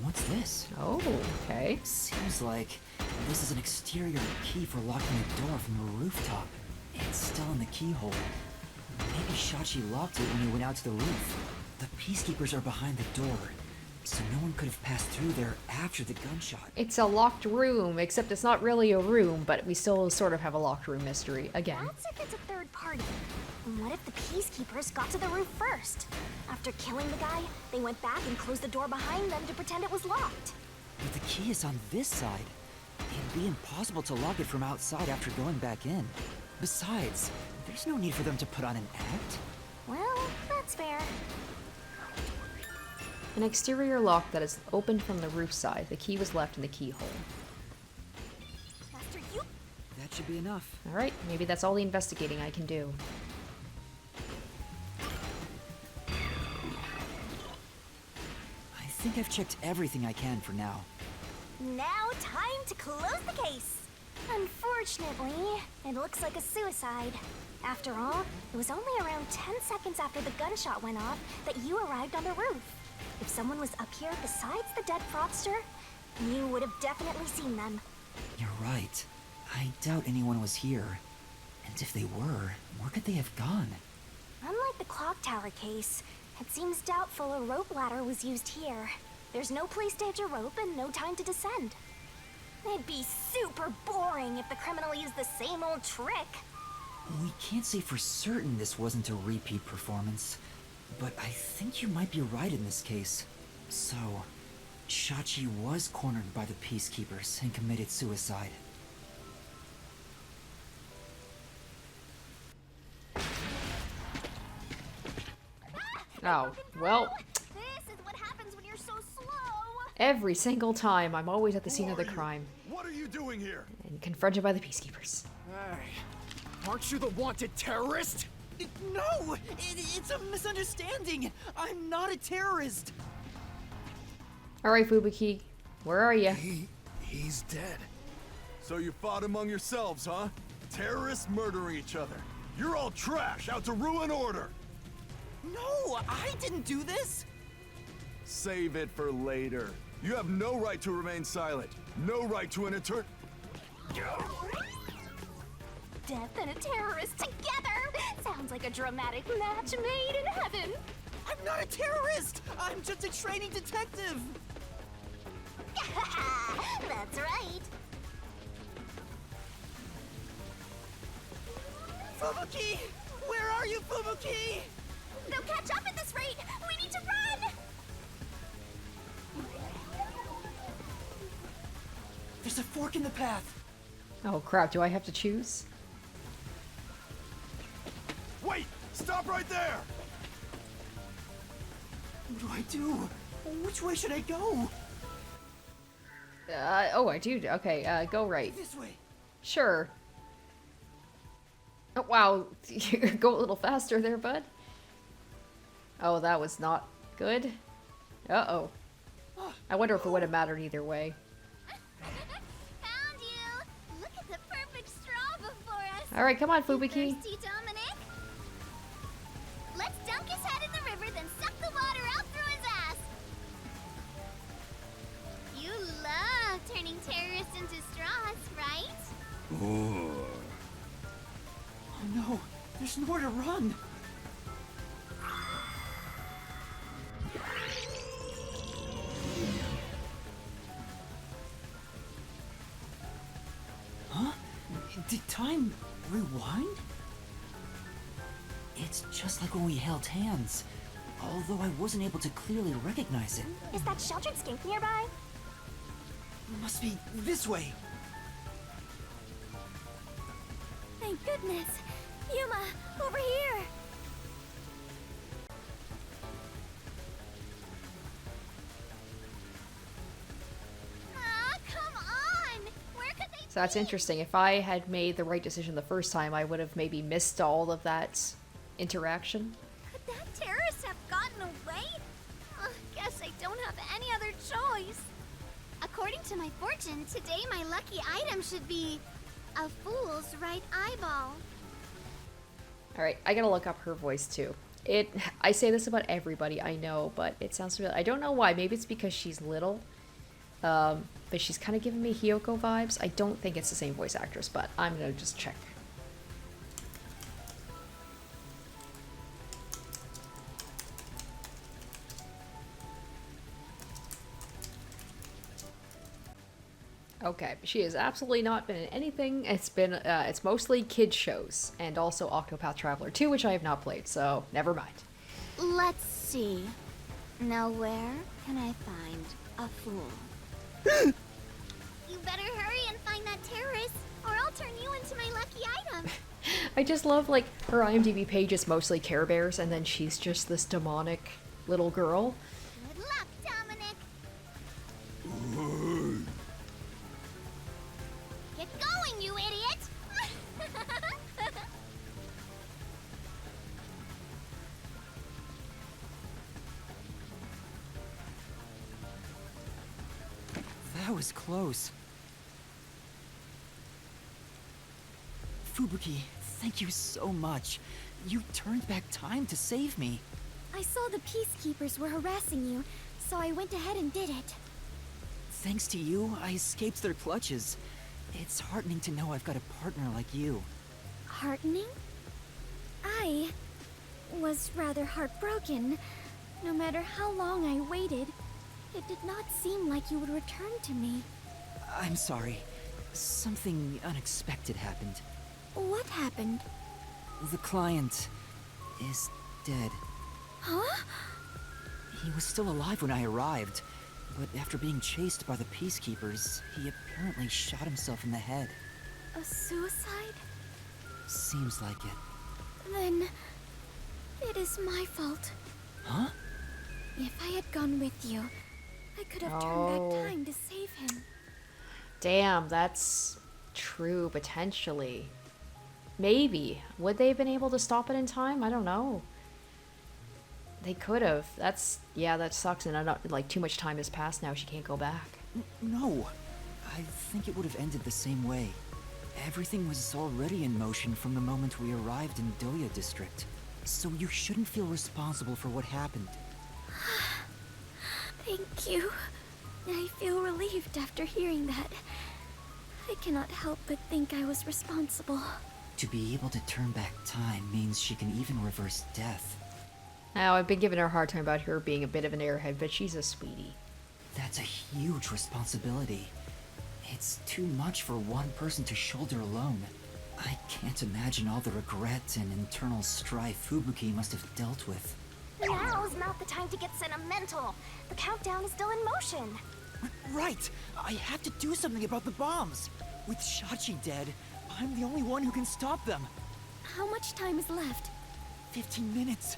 What's this? Oh, okay. Seems like this is an exterior key for locking the door from the rooftop. It's still in the keyhole. Maybe Shachi locked it when he went out to the roof. The peacekeepers are behind the door, so no one could have passed through there after the gunshot. It's a locked room, except it's not really a room, but we still sort of have a locked room mystery again. That's if it's a third party. And what if the peacekeepers got to the roof first? After killing the guy, they went back and closed the door behind them to pretend it was locked. But the key is on this side. It'd be impossible to lock it from outside after going back in. Besides, there's no need for them to put on an act. Well, that's fair. An exterior lock that is opened from the roof side. The key was left in the keyhole. Master, you... That should be enough. Alright, maybe that's all the investigating I can do. I think I've checked everything I can for now. Now, time to close the case. Unfortunately, it looks like a suicide. After all, it was only around 10 seconds after the gunshot went off that you arrived on the roof. If someone was up here besides the dead fraudster, you would have definitely seen them. You're right. I doubt anyone was here. And if they were, where could they have gone? Unlike the clock tower case, it seems doubtful a rope ladder was used here. There's no place to hitch a rope and no time to descend. It'd be super boring if the criminal used the same old trick. We can't say for certain this wasn't a repeat performance, but I think you might be right in this case. So, Shachi was cornered by the peacekeepers and committed suicide. Oh, well, This is what happens when you're so slow. every single time I'm always at the scene of the crime What are you doing here? and confronted by the peacekeepers. Hey, aren't you the wanted terrorist? No! It's a misunderstanding! I'm not a terrorist! Alright, Fubuki, where are you? He's dead. So you fought among yourselves, huh? Terrorists murdering each other. You're all trash, out to ruin order. No, I didn't do this! Save it for later. You have no right to remain silent. No right to an etern... Death and a terrorist together! Sounds like a dramatic match made in heaven! I'm not a terrorist! I'm just a training detective! That's right! Fubuki! Where are you, Fubuki? They'll catch up at this rate! We need to run! There's a fork in the path! Oh crap, do I have to choose? Wait! Stop right there! What do I do? Which way should I go? Oh, I do. Okay, go right. This way. Sure. Oh, wow. Go a little faster there, bud. Oh, that was not good. Uh-oh. I wonder if it would have mattered either way. Found you! Look at the perfect straw before us! Alright, come on, You Fubuki. thirsty, Dominic? Let's dunk his head in the river, then suck the water out through his ass! You love turning terrorists into straws, right? Oh no, there's nowhere to run. Huh? Did time rewind? It's just like when we held hands, although I wasn't able to clearly recognize it. Is that sheltered skink nearby? Must be this way. Thank goodness! Yuma, over here! Ah, come on! Where could they So that's interesting. If I had made the right decision the first time, I would have maybe missed all of that interaction. Could that terrorist have gotten away? Guess I don't have any other choice. According to my fortune, today my lucky item should be a fool's right eyeball. Alright, I gotta look up her voice too. I say this about everybody I know, but it sounds familiar. I don't know why. Maybe it's because she's little. But she's kind of giving me Hiyoko vibes. I don't think it's the same voice actress, but I'm gonna just check. Okay, she has absolutely not been in anything. It's mostly kids shows, and also Octopath Traveler 2, which I have not played, so never mind. Let's see. Now where can I find a fool? You better hurry and find that terrorist, or I'll turn you into my lucky item. I just love, like, her IMDb page is mostly Care Bears, and then she's just this demonic little girl. Good luck, Dominic. Get going, you idiot! That was close. Fubuki, thank you so much. You turned back time to save me. I saw the peacekeepers were harassing you, so I went ahead and did it. Thanks to you, I escaped their clutches. It's heartening to know I've got a partner like you. Heartening? I was rather heartbroken. No matter how long I waited, it did not seem like you would return to me. I'm sorry. Something unexpected happened. What happened? The client is dead. Huh? He was still alive when I arrived, but after being chased by the peacekeepers, he apparently shot himself in the head. A suicide? Seems like it. Then it is my fault. Huh? If I had gone with you, I could have turned back time to save him. Damn, that's true, potentially. Maybe. Would they have been able to stop it in time? I don't know. They could have. Yeah, that sucks, and I don't, like, too much time has passed now, she can't go back. No. I think it would have ended the same way. Everything was already in motion from the moment we arrived in Doya District. so you shouldn't feel responsible for what happened. Thank you. I feel relieved after hearing that. I cannot help but think I was responsible. To be able to turn back time means she can even reverse death. Now, I've been giving her a hard time about her being a bit of an airhead, but she's a sweetie. That's a huge responsibility. It's too much for one person to shoulder alone. I can't imagine all the regret and internal strife Fubuki must have dealt with. Now's not the time to get sentimental. The countdown is still in motion. Right! I have to do something about the bombs! With Shachi dead, I'm the only one who can stop them. How much time is left? 15 minutes.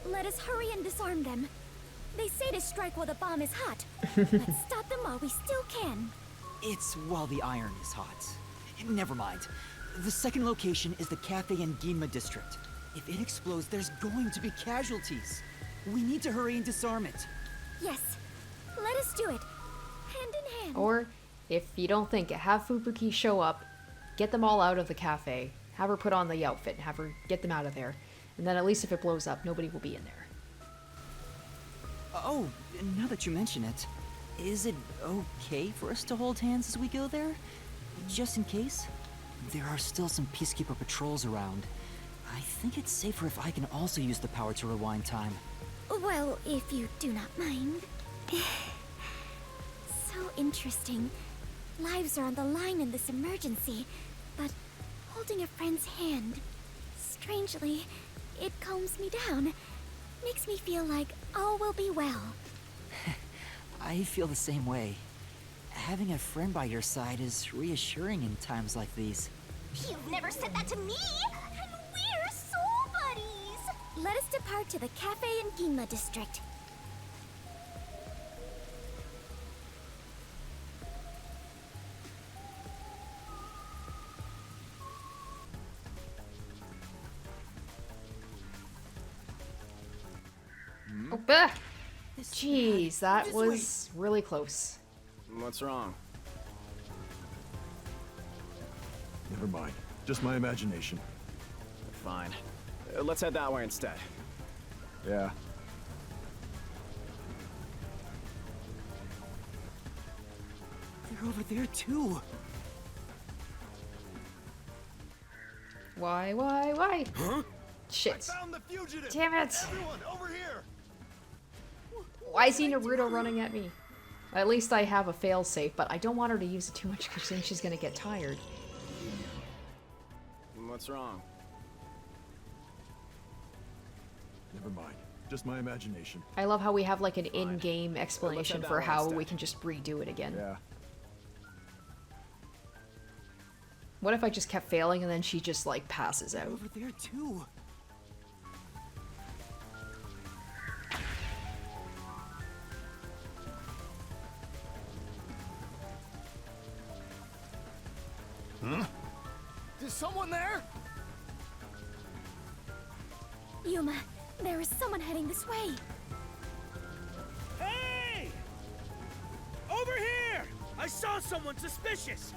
Let us hurry and disarm them. They say to strike while the bomb is hot. Let's stop them while we still can. It's while the iron is hot. Never mind. The second location is the cafe in Ginma district. If it explodes, there's going to be casualties. We need to hurry and disarm it. Yes. Let us do it. Hand in hand. Or, if you don't think it, have Fubuki show up, get them all out of the cafe, have her put on the outfit, and have her get them out of there. And then at least if it blows up, nobody will be in there. Oh, now that you mention it, is it okay for us to hold hands as we go there? Just in case? There are still some Peacekeeper patrols around. I think it's safer if I can also use the power to rewind time. Well, if you do not mind. So interesting. Lives are on the line in this emergency, but holding a friend's hand, strangely, it calms me down. Makes me feel like all will be well. I feel the same way. Having a friend by your side is reassuring in times like these. You've never said that to me! And we're soul buddies! Let us depart to the cafe in Ginma district. Oh, bah! Jeez, that was really close. What's wrong? Never mind. Just my imagination. Fine. Let's head that way instead. Yeah. They're over there too. Why? Huh? Shit. Found the fugitive! Damn it! Everyone, over here! Why is he Naruto running at me? At least I have a failsafe, but I don't want her to use it too much because then she's gonna get tired. What's wrong? Never mind. Just my imagination. I love how we have like an in-game explanation that for one how instead. we can just redo it again. Yeah. What if I just kept failing and then she just like passes out? Over there too. Huh? Is someone there? Yuma, there is someone heading this way. Hey! Over here! I saw someone suspicious!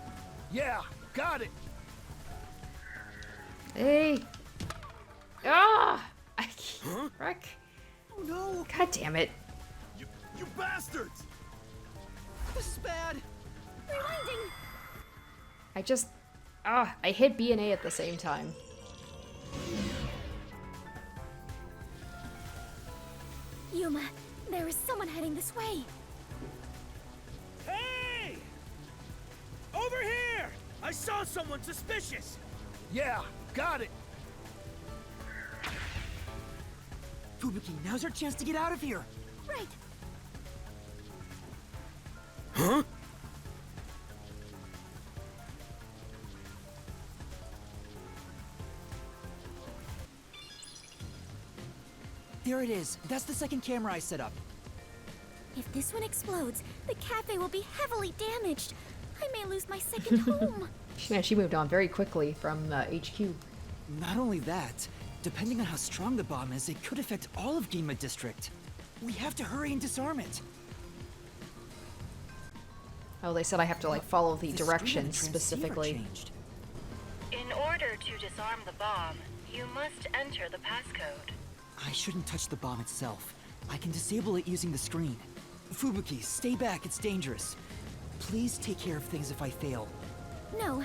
Yeah, got it. Hey! Ah! I can't. Frick. Oh no! God damn it. You bastards! This is bad. Rewinding! I just... I hit B and A at the same time. Yuma, there is someone heading this way. Hey! Over here! I saw someone suspicious! Yeah, got it. Fubuki, now's our chance to get out of here. Right. Huh? There it is. That's the second camera I set up. If this one explodes, the cafe will be heavily damaged. I may lose my second home. Man, she moved on very quickly from HQ. Not only that, depending on how strong the bomb is, it could affect all of Ginma District. We have to hurry and disarm it. Oh, they said I have to like follow the The screen on the directions transceiver specifically. changed. In order to disarm the bomb, You must enter the passcode. I shouldn't touch the bomb itself. I can disable it using the screen. Fubuki, stay back, it's dangerous. Please take care of things if I fail. No,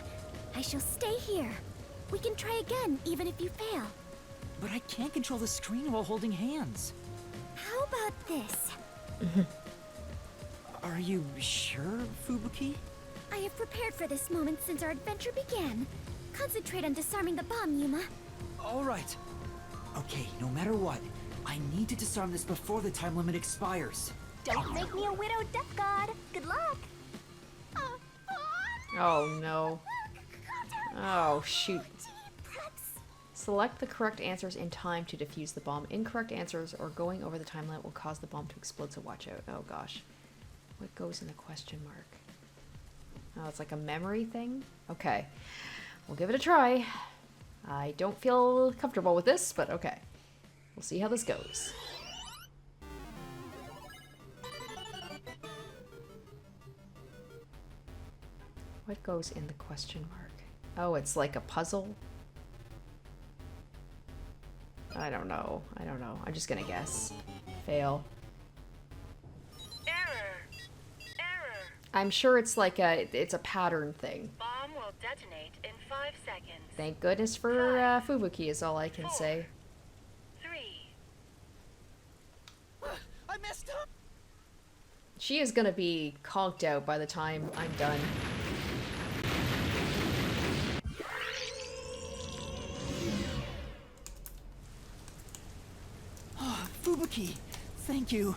I shall stay here. We can try again, even if you fail. But I can't control the screen while holding hands. How about this? Are you sure, Fubuki? I have prepared for this moment since our adventure began. Concentrate on disarming the bomb, Yuma. All right. Okay, no matter what, I need to disarm this before the time limit expires. Don't make me a widowed death god. Good luck. Oh no. Oh shoot. Select the correct answers in time to defuse the bomb. Incorrect answers or going over the time limit will cause the bomb to explode, so watch out. Oh gosh. What goes in the question mark? Oh, it's like a memory thing? Okay. We'll give it a try. I don't feel comfortable with this, but okay. We'll see how this goes. What goes in the question mark? Oh, it's like a puzzle? I don't know. I don't know. I'm just gonna guess. Fail. Error. Error. I'm sure it's like it's a pattern thing. Bomb will detonate in 5 seconds. Thank goodness for Fubuki is all I can say. 3. I messed up! She is gonna be conked out by the time I'm done. Oh, Fubuki, thank you.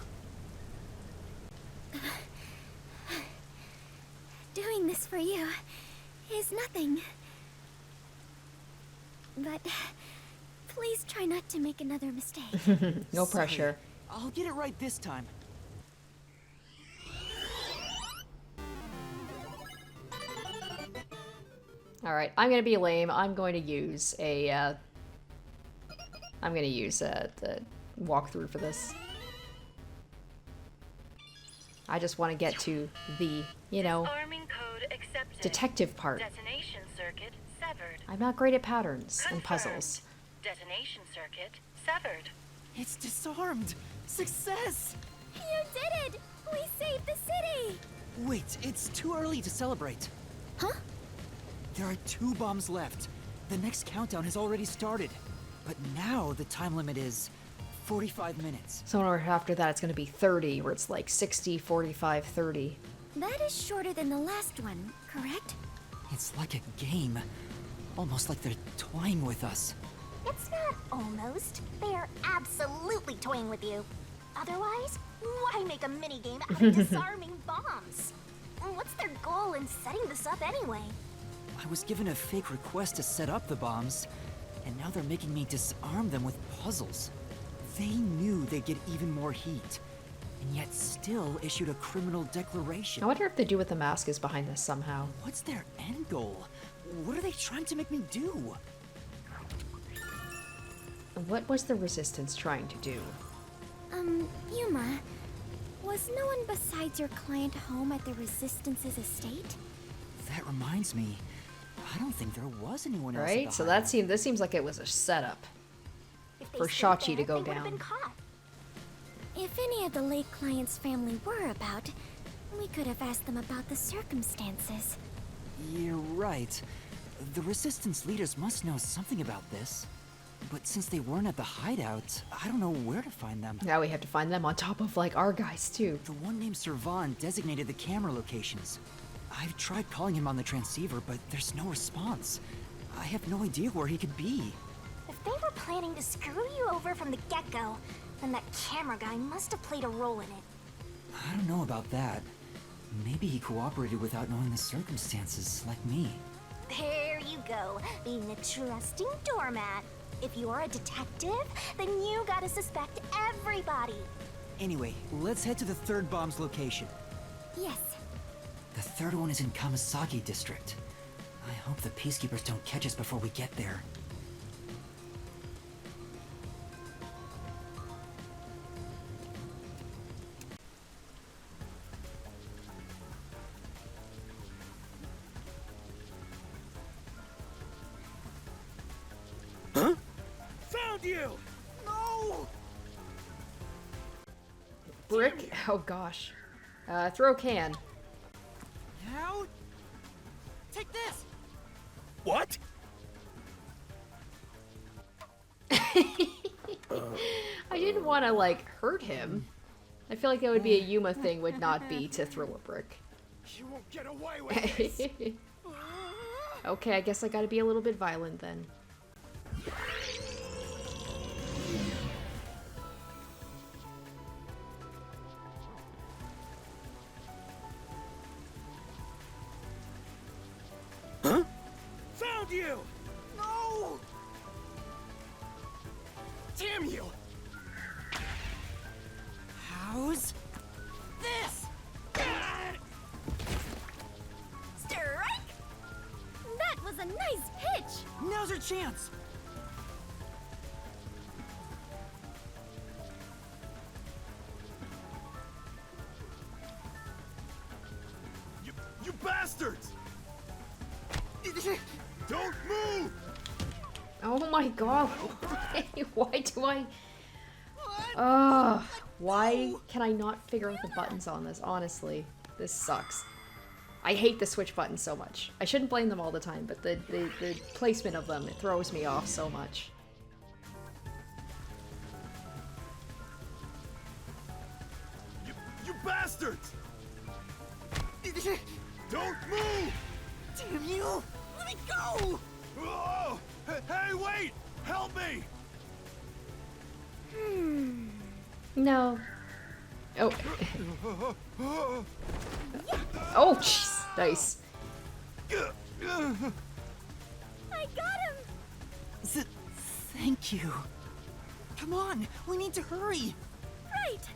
Doing this for you is nothing. But please try not to make another mistake. No Sorry. pressure. I'll get it right this time. Alright, I'm gonna be lame. I'm going to use a the walkthrough for this. I just want to get to the, you know, Disarming code accepted. detective part. Detonation circuit severed. I'm not great at patterns and Confirmed. puzzles. Detonation circuit severed. It's disarmed. Success! You did it! We saved the city! Wait, it's too early to celebrate. Huh? There are 2 bombs left. The next countdown has already started. But now the time limit is 45 minutes. So after that it's gonna be 30, where it's like 60, 45, 30. That is shorter than the last one, correct? It's like a game. Almost like they're toying with us. It's not almost. They're absolutely toying with you. Otherwise, why make a minigame out of disarming bombs? What's their goal in setting this up anyway? I was given a fake request to set up the bombs, and now they're making me disarm them with puzzles. They knew they'd get even more heat, and yet still issued a criminal declaration. I wonder if the dude with the mask is behind this somehow. What's their end goal? What are they trying to make me do? What was the Resistance trying to do? Yuma, was no one besides your client home at the Resistance's estate? That reminds me, I don't think there was anyone else. Right? So this seems like it was a setup If they for stayed Shachi to there, go they would've down. been caught. If any of the late client's family were about, we could have asked them about the circumstances. You're right. The Resistance leaders must know something about this. But since they weren't at the hideout, I don't know where to find them. Now we have to find them on top of like our guys too. The one named Servan designated the camera locations. I've tried calling him on the transceiver, but there's no response. I have no idea where he could be. If they were planning to screw you over from the get-go, then that camera guy must have played a role in it. I don't know about that. Maybe he cooperated without knowing the circumstances, like me. There you go, being a trusting doormat. If you're a detective, then you gotta suspect everybody. Anyway, let's head to the 3rd bomb's location. Yes. The 3rd one is in Kamisaki District. I hope the Peacekeepers don't catch us before we get there. Huh? Found you! No! Brick? Oh gosh. Throw can. Now? Take this! What? I didn't want to, like, hurt him. I feel like that would be a Yuma thing, would not be to throw a brick. You won't get away with this! Okay, I guess I gotta be a little bit violent then. Found you! No! Damn you! How's this? Strike! That was a nice pitch! Now's our chance! You bastards! Don't move! Oh my god. Why do I... Ugh. Why can I not figure out the buttons on this? Honestly, this sucks. I hate the switch buttons so much. I shouldn't blame them all the time, but the placement of them, it throws me off so much. You bastards! Don't move! Damn you! Let me go! Oh! Hey, wait! Help me! No. Oh. Oh, jeez. Nice. I got him! Thank you. Come on, we need to hurry. Right!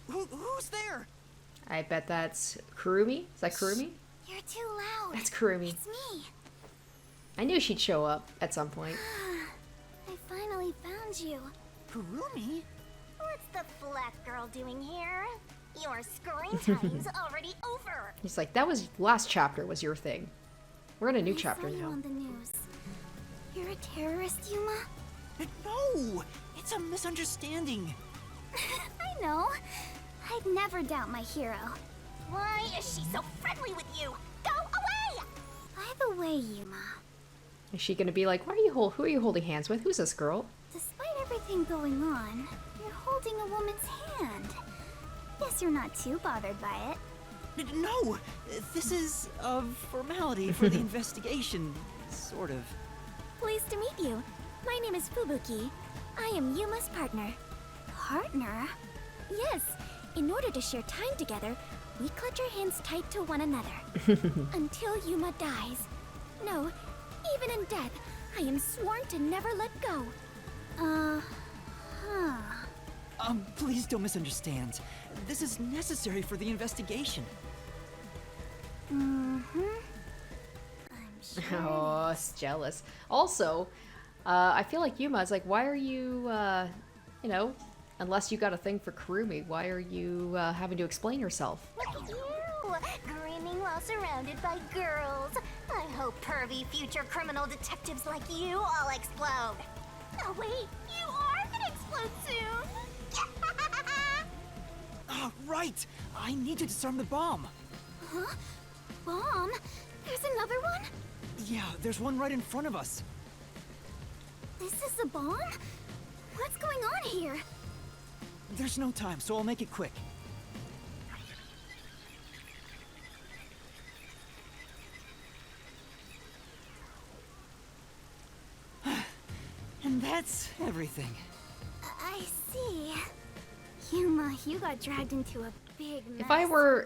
Who's there? I bet that's Kurumi. Is that Kurumi? You're too loud. That's Kurumi. It's me. I knew she'd show up at some point. I finally found you. Kurumi? What's the flat girl doing here? Your screen time's already over. He's like, that was last chapter was your thing. We're in a new I chapter saw you now. on the news. You're a terrorist, Yuma? No! It's a misunderstanding. I know. I'd never doubt my hero. Why is she so friendly with you? Go away! By the way, Yuma, Is she gonna be like, who are you holding hands with? Who's this girl? despite everything going on, you're holding a woman's hand. Guess you're not too bothered by it. No! This is a formality for the investigation. Sort of. Pleased to meet you. My name is Fubuki. I am Yuma's partner. Partner? Yes. In order to share time together, we clutch our hands tight to one another. Until Yuma dies. No, even in death, I am sworn to never let go. Please don't misunderstand. This is necessary for the investigation. Mm-hmm. I'm sure. Oh, it's jealous. Also, I feel like Yuma is like, why are you, you know, unless you got a thing for Kurumi, why are you having to explain yourself? Look at you, grinning while surrounded by girls. I hope pervy future criminal detectives like you all explode. Oh wait, you are gonna explode soon. Right! I need to disarm the bomb. Huh? Bomb? There's another one? Yeah, there's one right in front of us. This is a bomb? What's going on here? There's no time, so I'll make it quick. And that's everything. I see. Yuma, you got dragged into a big mess.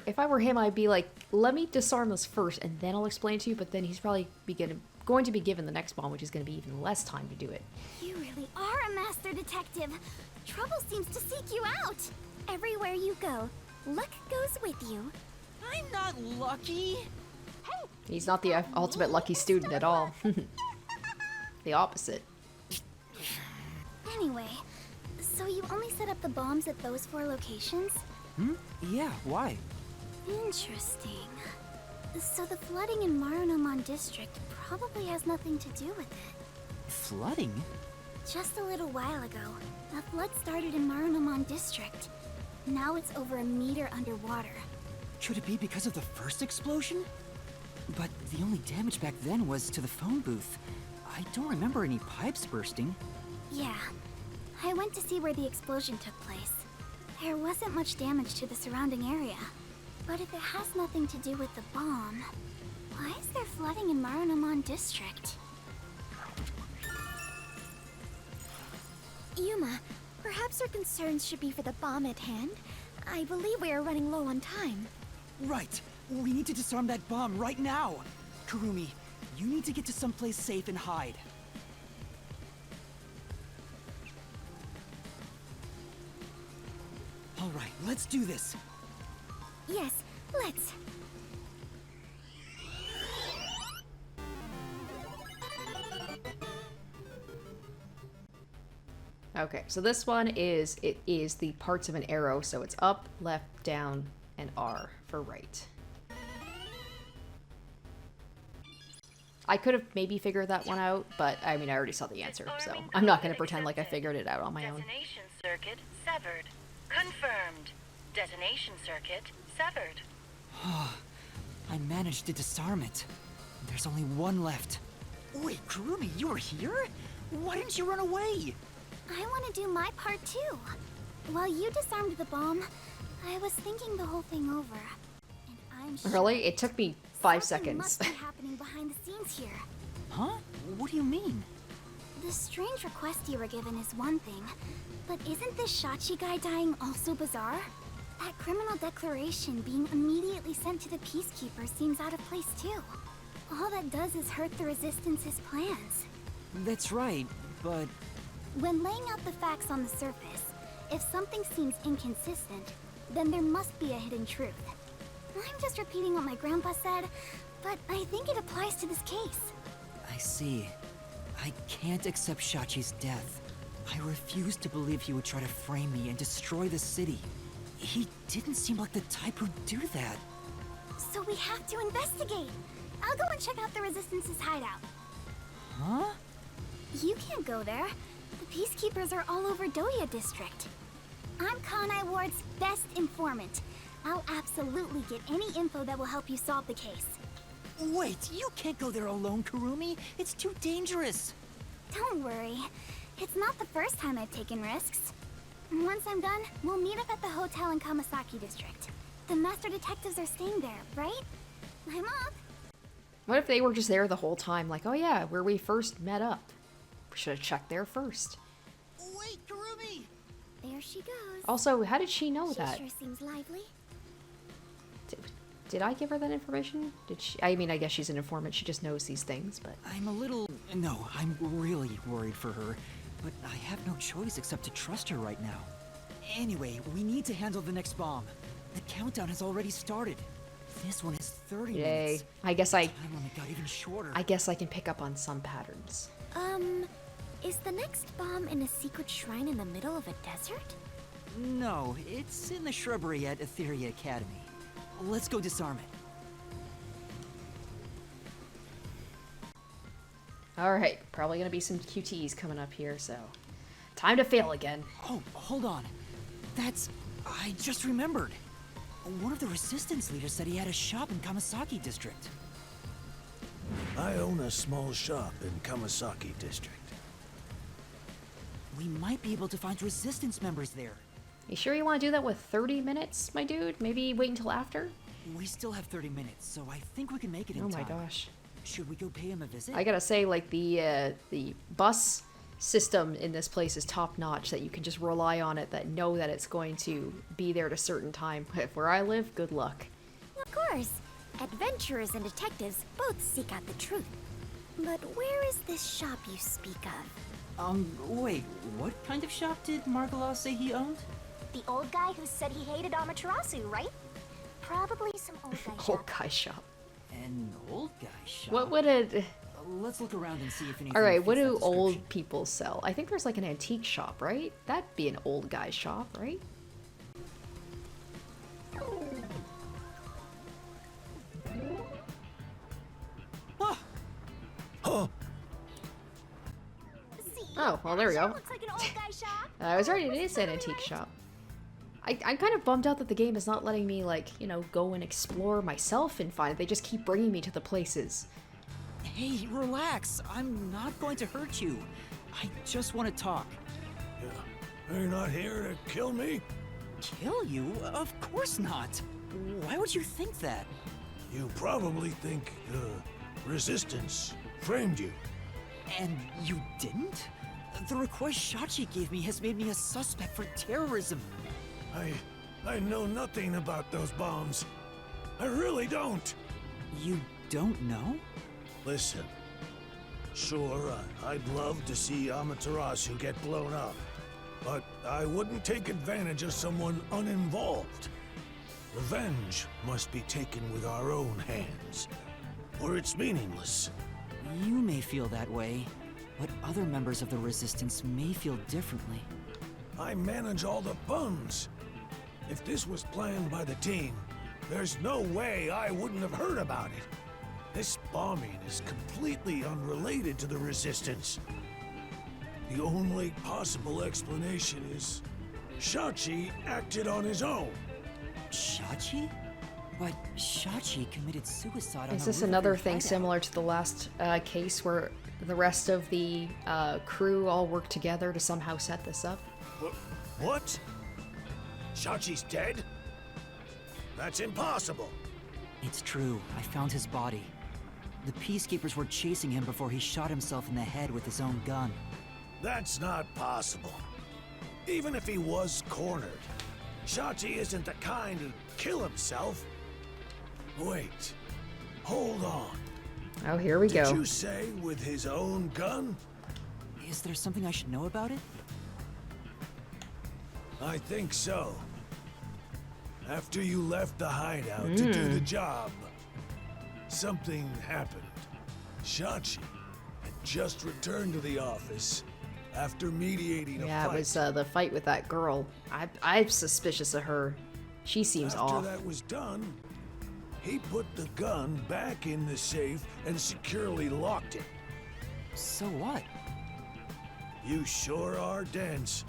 If I were him, I'd be like, let me disarm this first, and then I'll explain to you. But then he's probably going to be given the next bomb, which is going to be even less time to do it. You really are a master detective. Trouble seems to seek you out. Everywhere you go, luck goes with you. I'm not lucky. He's not the ultimate lucky student at all. The opposite. Anyway, so you only set up the bombs at those 4 locations? Yeah, why? Interesting. So the flooding in Marunomon District probably has nothing to do with it. Flooding? Just a little while ago, a flood started in Marunomon District. Now it's over a meter underwater. Could it be because of the first explosion? But the only damage back then was to the phone booth. I don't remember any pipes bursting. Yeah. I went to see where the explosion took place. There wasn't much damage to the surrounding area. But if it has nothing to do with the bomb, why is there flooding in Marunomon District? Yuma, perhaps our concerns should be for the bomb at hand. I believe we are running low on time. Right! We need to disarm that bomb right now! Kurumi, you need to get to someplace safe and hide. Alright, let's do this! Yes, let's. Okay, so this one is, it is the parts of an arrow, so it's up, left, down, and R for right. I could have maybe figured that one out, but I mean, I already saw the answer, so I'm not going to pretend like I figured it out on my own. Detonation circuit severed. Confirmed. Detonation circuit severed. I managed to disarm it. There's only one left. Wait, Kurumi, you were here? Why didn't you run away? I want to do my part too. While you disarmed the bomb, I was thinking the whole thing over. And I'm sure Really? It took me 5 something seconds. must be happening behind the scenes here. Huh? What do you mean? The strange request you were given is one thing, but isn't this Shachi guy dying also bizarre? That criminal declaration being immediately sent to the Peacekeeper seems out of place too. All that does is hurt the Resistance's plans. That's right, but... When laying out the facts on the surface, if something seems inconsistent, then there must be a hidden truth. I'm just repeating what my grandpa said, but I think it applies to this case. I see. I can't accept Shachi's death. I refuse to believe he would try to frame me and destroy the city. He didn't seem like the type who'd do that. So we have to investigate. I'll go and check out the Resistance's hideout. Huh? You can't go there. The Peacekeepers are all over Doya District. I'm Kanai Ward's best informant. I'll absolutely get any info that will help you solve the case. Wait, you can't go there alone, Kurumi. It's too dangerous. Don't worry. It's not the first time I've taken risks. Once I'm done, we'll meet up at the hotel in Kamasaki District. The Master Detectives are staying there, right? I'm up. What if they were just there the whole time? Like, oh yeah, where we first met up. We should have checked there first. Wait, Kurumi! There she goes. Also, how did she know that? She sure seems lively. Did I give her that information? Did she? I mean, I guess she's an informant. She just knows these things, but... I'm a little... No, I'm really worried for her. But I have no choice except to trust her right now. Anyway, we need to handle the next bomb. The countdown has already started. This one is 30 Yay. minutes. I guess I... Time limit got even shorter. I guess I can pick up on some patterns. Is the next bomb in a secret shrine in the middle of a desert? No, it's in the shrubbery at Etheria Academy. Let's go disarm it. Alright, probably gonna be some QTs coming up here, so... Time to fail again. Oh, hold on. I just remembered. One of the Resistance leaders said he had a shop in Kamasaki District. I own a small shop in Kamasaki District. We might be able to find Resistance members there. You sure you want to do that with 30 minutes, my dude? Maybe wait until after? We still have 30 minutes, so I think we can make it in Oh time. my gosh. Should we go pay him a visit? I gotta say, like, the bus system in this place is top-notch, that you can just rely on it, that know that it's going to be there at a certain time. Where I live, good luck. Of course. Adventurers and detectives both seek out the truth. But where is this shop you speak of? Wait, what kind of shop did Margala say he owned? The old guy who said he hated Amaterasu, right? Probably some old guy Old shop. guy shop. An old guy shop? What would it... Let's look around and see if anything Alright, what fits do that old description. people sell? I think there's like an antique shop, right? That'd be an old guy shop, right? Oh, well, there we go. Looks like an old guy shop. I was right, it is an antique shop. I'm kind of bummed out that the game is not letting me, like, you know, go and explore myself and find it. They just keep bringing me to the places. Hey, relax. I'm not going to hurt you. I just want to talk. Yeah. You're not here to kill me? Kill you? Of course not. Why would you think that? You probably think the Resistance framed you. And you didn't? The request Shachi gave me has made me a suspect for terrorism. I know nothing about those bombs. I really don't. You don't know? Listen, sure, I'd love to see Amaterasu get blown up, but I wouldn't take advantage of someone uninvolved. Revenge must be taken with our own hands, or it's meaningless. You may feel that way, but other members of the Resistance may feel differently. I manage all the funds. If this was planned by the team, there's no way I wouldn't have heard about it. This bombing is completely unrelated to the Resistance. The only possible explanation is Shachi acted on his own. Shachi? But Shachi committed suicide on Is the this roof of another your thing hideout. similar to the last case where the rest of the crew all worked together to somehow set this up? What? Shachi's dead? That's impossible. It's true. I found his body. The Peacekeepers were chasing him before he shot himself in the head with his own gun. That's not possible. Even if he was cornered, Shachi isn't the kind to kill himself. Wait. Hold on. Oh, here we Did go. you say with his own gun? Is there something I should know about it? I think so. After you left the hideout to do the job, something happened. Shachi had just returned to the office after mediating Yeah, a fight. it was the fight with that girl. I'm suspicious of her. She seems After off. that was done, he put the gun back in the safe and securely locked it. So what? You sure are dense.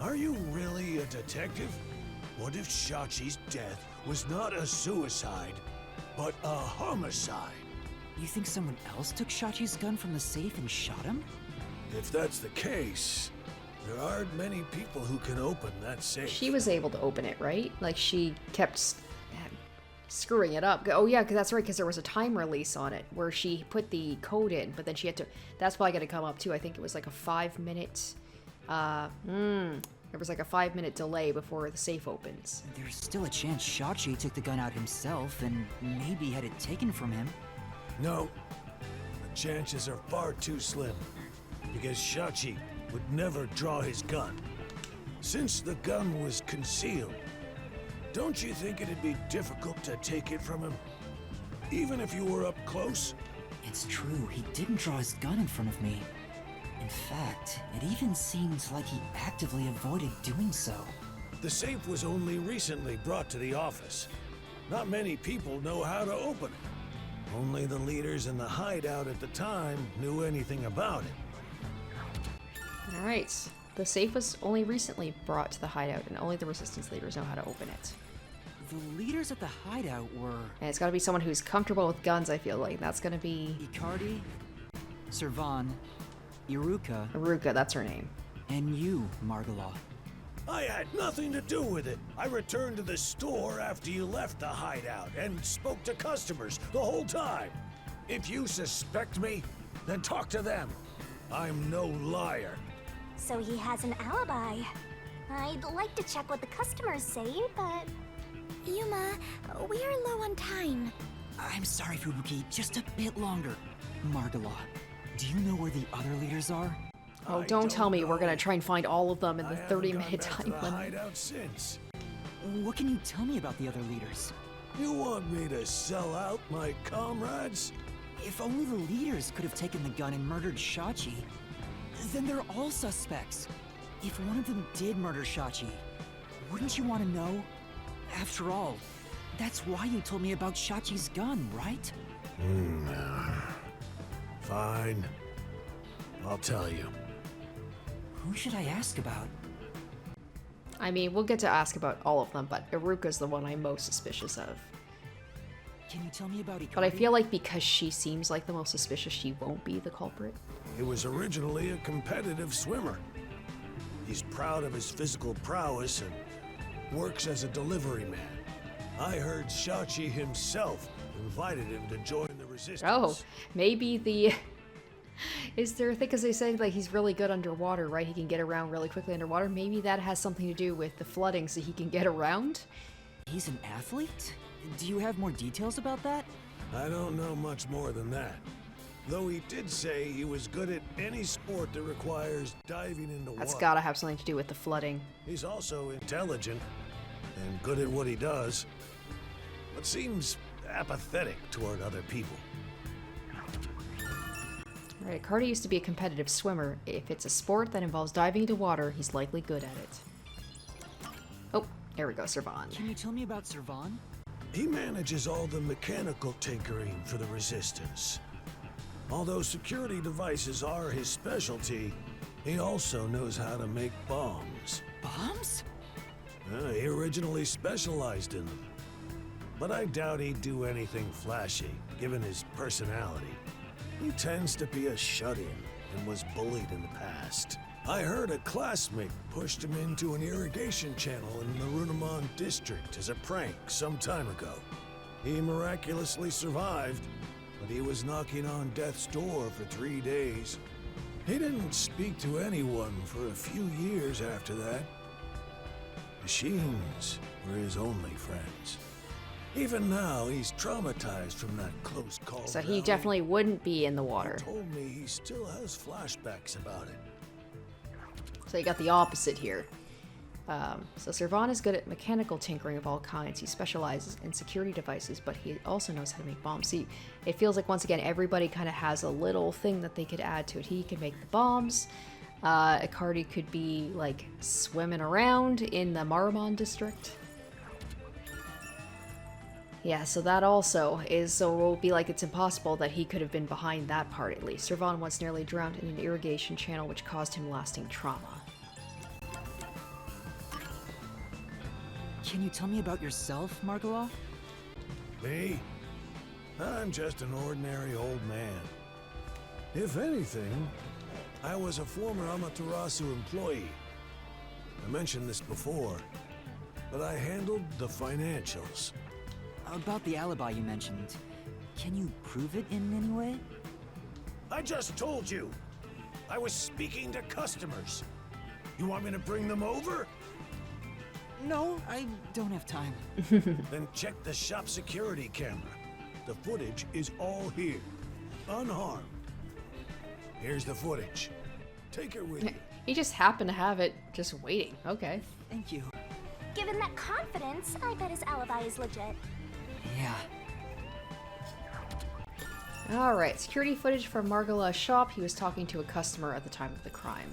Are you really a detective? What if Shachi's death was not a suicide, but a homicide? You think someone else took Shachi's gun from the safe and shot him? If that's the case, there aren't many people who can open that safe. She was able to open it, right? Like, she kept screwing it up. Oh, yeah, that's right, because there was a time release on it where she put the code in, but then she had to... That's probably going to come up, too. I think it was like a 5-minute... There was like a 5-minute delay before the safe opens. There's still a chance Shachi took the gun out himself and maybe had it taken from him. No, the chances are far too slim, because Shachi would never draw his gun. Since the gun was concealed, don't you think it'd be difficult to take it from him? Even if you were up close? It's true, he didn't draw his gun in front of me. In fact, it even seems like he actively avoided doing so. The safe was only recently brought to the office. Not many people know how to open it. Only the leaders in the hideout at the time knew anything about it. Alright, the safe was only recently brought to the hideout, and only the Resistance leaders know how to open it. The leaders at the hideout were... And it's gotta be someone who's comfortable with guns, I feel like. That's gonna be... Icardi, Servan, Iruka, Aruka, that's her name. and you, Margala. I had nothing to do with it. I returned to the store after you left the hideout and spoke to customers the whole time. If you suspect me, then talk to them. I'm no liar. So he has an alibi. I'd like to check what the customers say, but... Yuma, we're low on time. I'm sorry, Fubuki, just a bit longer. Margala, do you know where the other leaders are? Oh, I don't tell me we're gonna know. try and find all of them in the I haven't 30-minute gone back to time the limit. hideout since. What can you tell me about the other leaders? You want me to sell out my comrades? If only the leaders could have taken the gun and murdered Shachi, then they're all suspects. If one of them did murder Shachi, wouldn't you want to know? After all, that's why you told me about Shachi's gun, right? Fine. I'll tell you. Who should I ask about? I mean, we'll get to ask about all of them, but Iruka's the one I'm most suspicious of. Can you tell me about Icardi? But I feel like because she seems like the most suspicious, she won't be the culprit. He was originally a competitive swimmer. He's proud of his physical prowess and works as a delivery man. I heard Shachi himself invited him to join the resistance. Oh, maybe the... Is there a thing, because they say like he's really good underwater, right? He can get around really quickly underwater. Maybe that has something to do with the flooding so he can get around? He's an athlete? Do you have more details about that? I don't know much more than that. Though he did say he was good at any sport that requires diving into water. That's gotta have something to do with the flooding. He's also intelligent and good at what he does, but seems apathetic toward other people. Right, Cardi used to be a competitive swimmer. If it's a sport that involves diving into water, he's likely good at it. Oh, there we go, Servan. Can you tell me about Servan? He manages all the mechanical tinkering for the Resistance. Although security devices are his specialty, he also knows how to make bombs. Bombs? He originally specialized in them. But I doubt he'd do anything flashy, given his personality. He tends to be a shut-in and was bullied in the past. I heard a classmate pushed him into an irrigation channel in the Runamon district as a prank some time ago. He miraculously survived, but he was knocking on death's door for 3 days. He didn't speak to anyone for a few years after that. Machines were his only friends. Even now, he's traumatized from that close call. So he definitely wouldn't be in the water. He told me he still has flashbacks about it. So you got the opposite here. So Servan is good at mechanical tinkering of all kinds. He specializes in security devices, but he also knows how to make bombs. See, it feels like, once again, everybody kind of has a little thing that they could add to it. He can make the bombs. Icardi could be, like, swimming around in the Maramon district. Yeah, so that also is, so it will be like it's impossible that he could have been behind that part at least. Servan once nearly drowned in an irrigation channel, which caused him lasting trauma. Can you tell me about yourself, Margaloth? Me? I'm just an ordinary old man. If anything, I was a former Amaterasu employee. I mentioned this before, but I handled the financials. About the alibi you mentioned, can you prove it in any way? I just told you! I was speaking to customers. You want me to bring them over? No, I don't have time. Then check the shop security camera. The footage is all here, unharmed. Here's the footage. Take it with you. He just happened to have it just waiting. Okay. Thank you. Given that confidence, I bet his alibi is legit. Yeah. Alright, security footage from Margala's shop. He was talking to a customer at the time of the crime.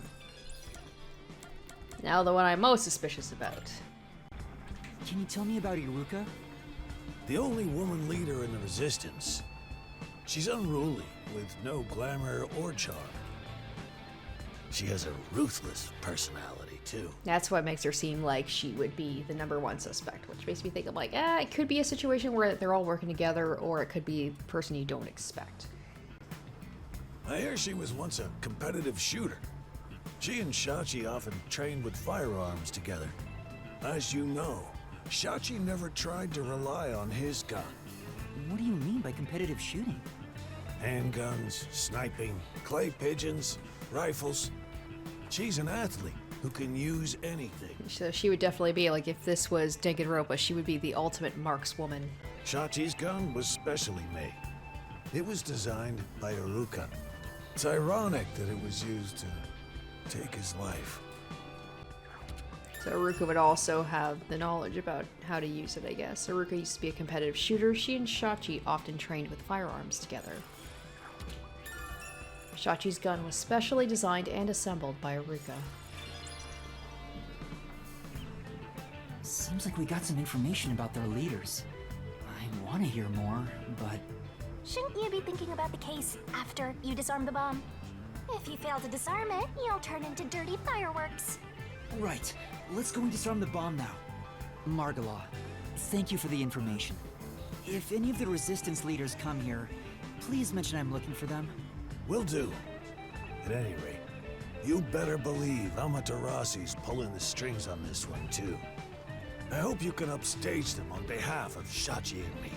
Now the one I'm most suspicious about. Can you tell me about Iruka? The only woman leader in the Resistance. She's unruly, with no glamour or charm. She has a ruthless personality, too. That's what makes her seem like she would be the #1 suspect, which makes me think of like, it could be a situation where they're all working together, or it could be the person you don't expect. I hear she was once a competitive shooter. She and Shachi often trained with firearms together. As you know, Shachi never tried to rely on his gun. What do you mean by competitive shooting? Handguns, sniping, clay pigeons, rifles. She's an athlete who can use anything. So she would definitely be, like, if this was Danganronpa, she would be the ultimate markswoman. Shachi's gun was specially made. It was designed by Iruka. It's ironic that it was used to take his life. So Iruka would also have the knowledge about how to use it, I guess. Iruka used to be a competitive shooter. She and Shachi often trained with firearms together. Shachi's gun was specially designed and assembled by Iruka. Seems like we got some information about their leaders. I want to hear more, but... Shouldn't you be thinking about the case after you disarm the bomb? If you fail to disarm it, you'll turn into dirty fireworks. Right. Let's go and disarm the bomb now. Margala, thank you for the information. If any of the resistance leaders come here, please mention I'm looking for them. Will do. At any rate, you better believe Amaterasu's pulling the strings on this one, too. I hope you can upstage them on behalf of Shachi and me.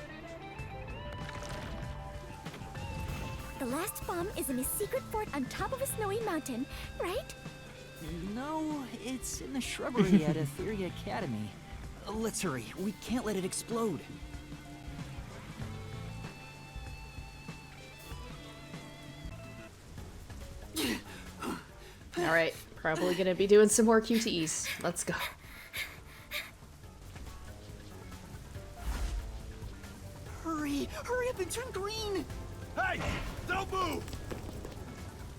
The last bomb is in a secret fort on top of a snowy mountain, right? No, it's in the shrubbery at Etheria Academy. Let's hurry. We can't let it explode. Alright, probably gonna be doing some more QTEs. Let's go. Hurry! Hurry up and turn green! Hey! Don't move!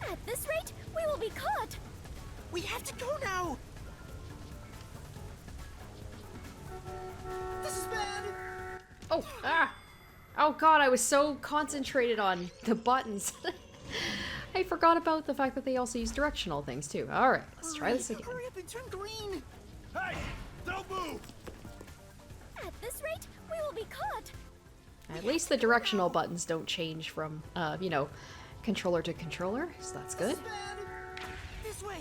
At this rate, we will be caught! We have to go now! This is bad! Oh, ah! Oh god, I was so concentrated on the buttons. I forgot about the fact that they also use directional things too. Alright, let's try this again. Hurry up and turn green! Hey! Don't move! At this rate, we will be caught! At least the directional buttons don't change from, you know, controller to controller, so that's good. This way!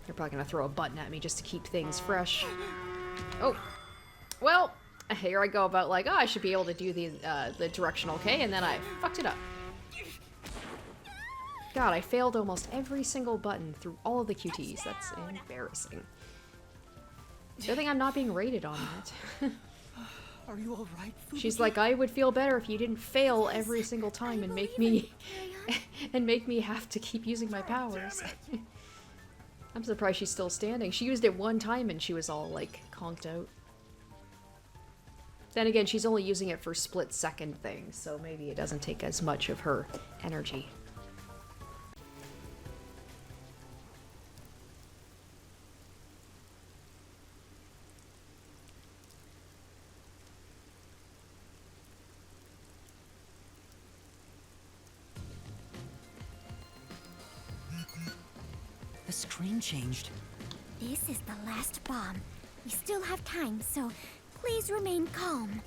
They're probably gonna throw a button at me just to keep things fresh. Oh, well, here I go about like, oh, I should be able to do the directional, okay, and then I fucked it up. God, I failed almost every single button through all of the QTs. That's embarrassing. Good thing I'm not being rated on that. Are you all right? She's like, I would feel better if you didn't fail every single time and make me have to keep using my powers. I'm surprised she's still standing. She used it one time and she was all like conked out. Then again, she's only using it for split-second things, so maybe it doesn't take as much of her energy. The screen changed. This is the last bomb. We still have time, so please remain calm.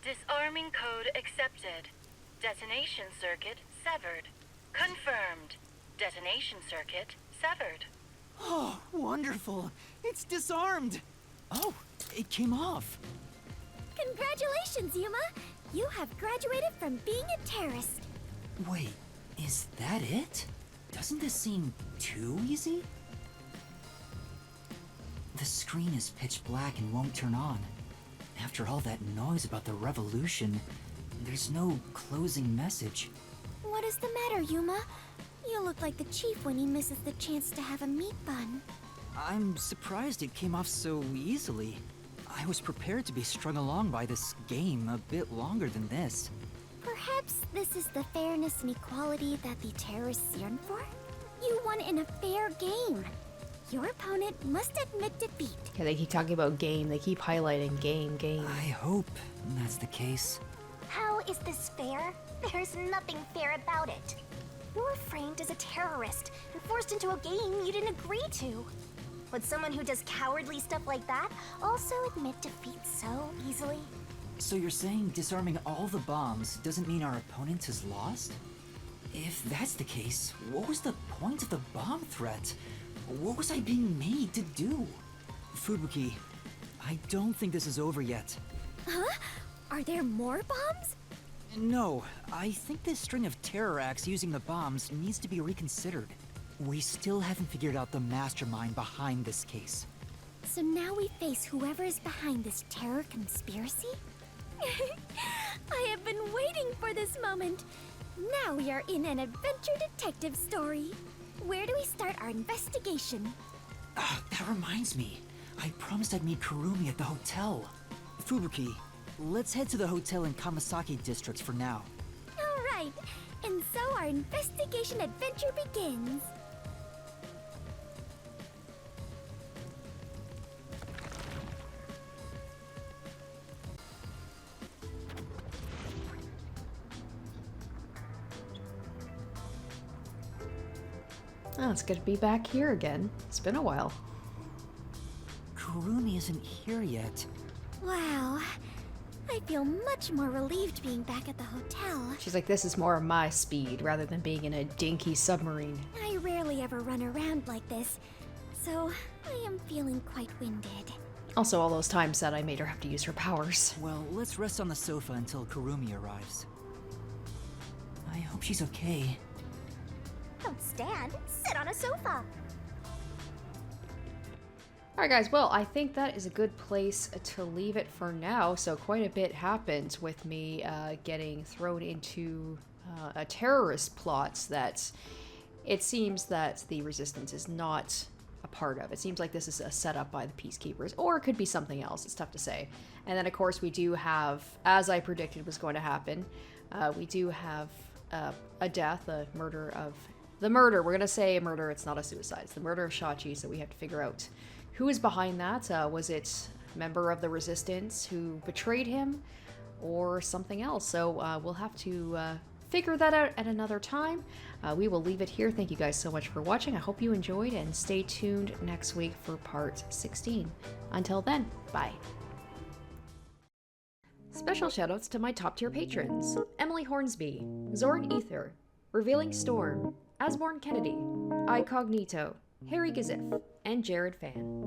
Disarming code accepted. Detonation circuit severed. Confirmed. Detonation circuit severed. Oh, wonderful! It's disarmed! Oh, it came off. Congratulations, Yuma! You have graduated from being a terrorist. Wait, is that it? Doesn't this seem too easy? The screen is pitch black and won't turn on. After all that noise about the revolution, there's no closing message. What is the matter, Yuma? You look like the chief when he misses the chance to have a meat bun. I'm surprised it came off so easily. I was prepared to be strung along by this game a bit longer than this. Perhaps this is the fairness and equality that the terrorists yearn for? You won in a fair game. Your opponent must admit defeat. Yeah, they keep talking about game. They keep highlighting game, game. I hope that's the case. How is this fair? There's nothing fair about it. You're framed as a terrorist and forced into a game you didn't agree to. Would someone who does cowardly stuff like that also admit defeat so easily? So you're saying disarming all the bombs doesn't mean our opponent has lost? If that's the case, what was the point of the bomb threat? What was I being made to do? Fubuki, I don't think this is over yet. Huh? Are there more bombs? No, I think this string of terror acts using the bombs needs to be reconsidered. We still haven't figured out the mastermind behind this case. So now we face whoever is behind this terror conspiracy? I have been waiting for this moment. Now we are in an adventure detective story. Where do we start our investigation? That reminds me. I promised I'd meet Kurumi at the hotel. Fubuki, let's head to the hotel in Kamasaki district for now. All right. And so our investigation adventure begins. Oh, it's good to be back here again. It's been a while. Kurumi isn't here yet. Wow. I feel much more relieved being back at the hotel. She's like, this is more of my speed rather than being in a dinky submarine. I rarely ever run around like this, so I am feeling quite winded. Also, all those times that I made her have to use her powers. Well, let's rest on the sofa until Kurumi arrives. I hope she's okay. Don't stand, sit on a sofa. Alright guys, well, I think that is a good place to leave it for now. So quite a bit happened with me getting thrown into a terrorist plot that it seems that the Resistance is not a part of. It seems like this is a setup by the Peacekeepers, or it could be something else. It's tough to say. And then, of course, we do have, as I predicted was going to happen, we do have a death, a murder of... The murder, we're going to say a murder, it's not a suicide. It's the murder of Shachi, so we have to figure out who is behind that. Was it a member of the Resistance who betrayed him, or something else? So we'll have to figure that out at another time. We will leave it here. Thank you guys so much for watching. I hope you enjoyed, and stay tuned next week for part 16. Until then, bye. Special shoutouts to my top tier patrons: Emily Hornsby, Zorn Ether, Revealing Storm, Asborn Kennedy, Icognito, Harry Gazif, and Jared Fan.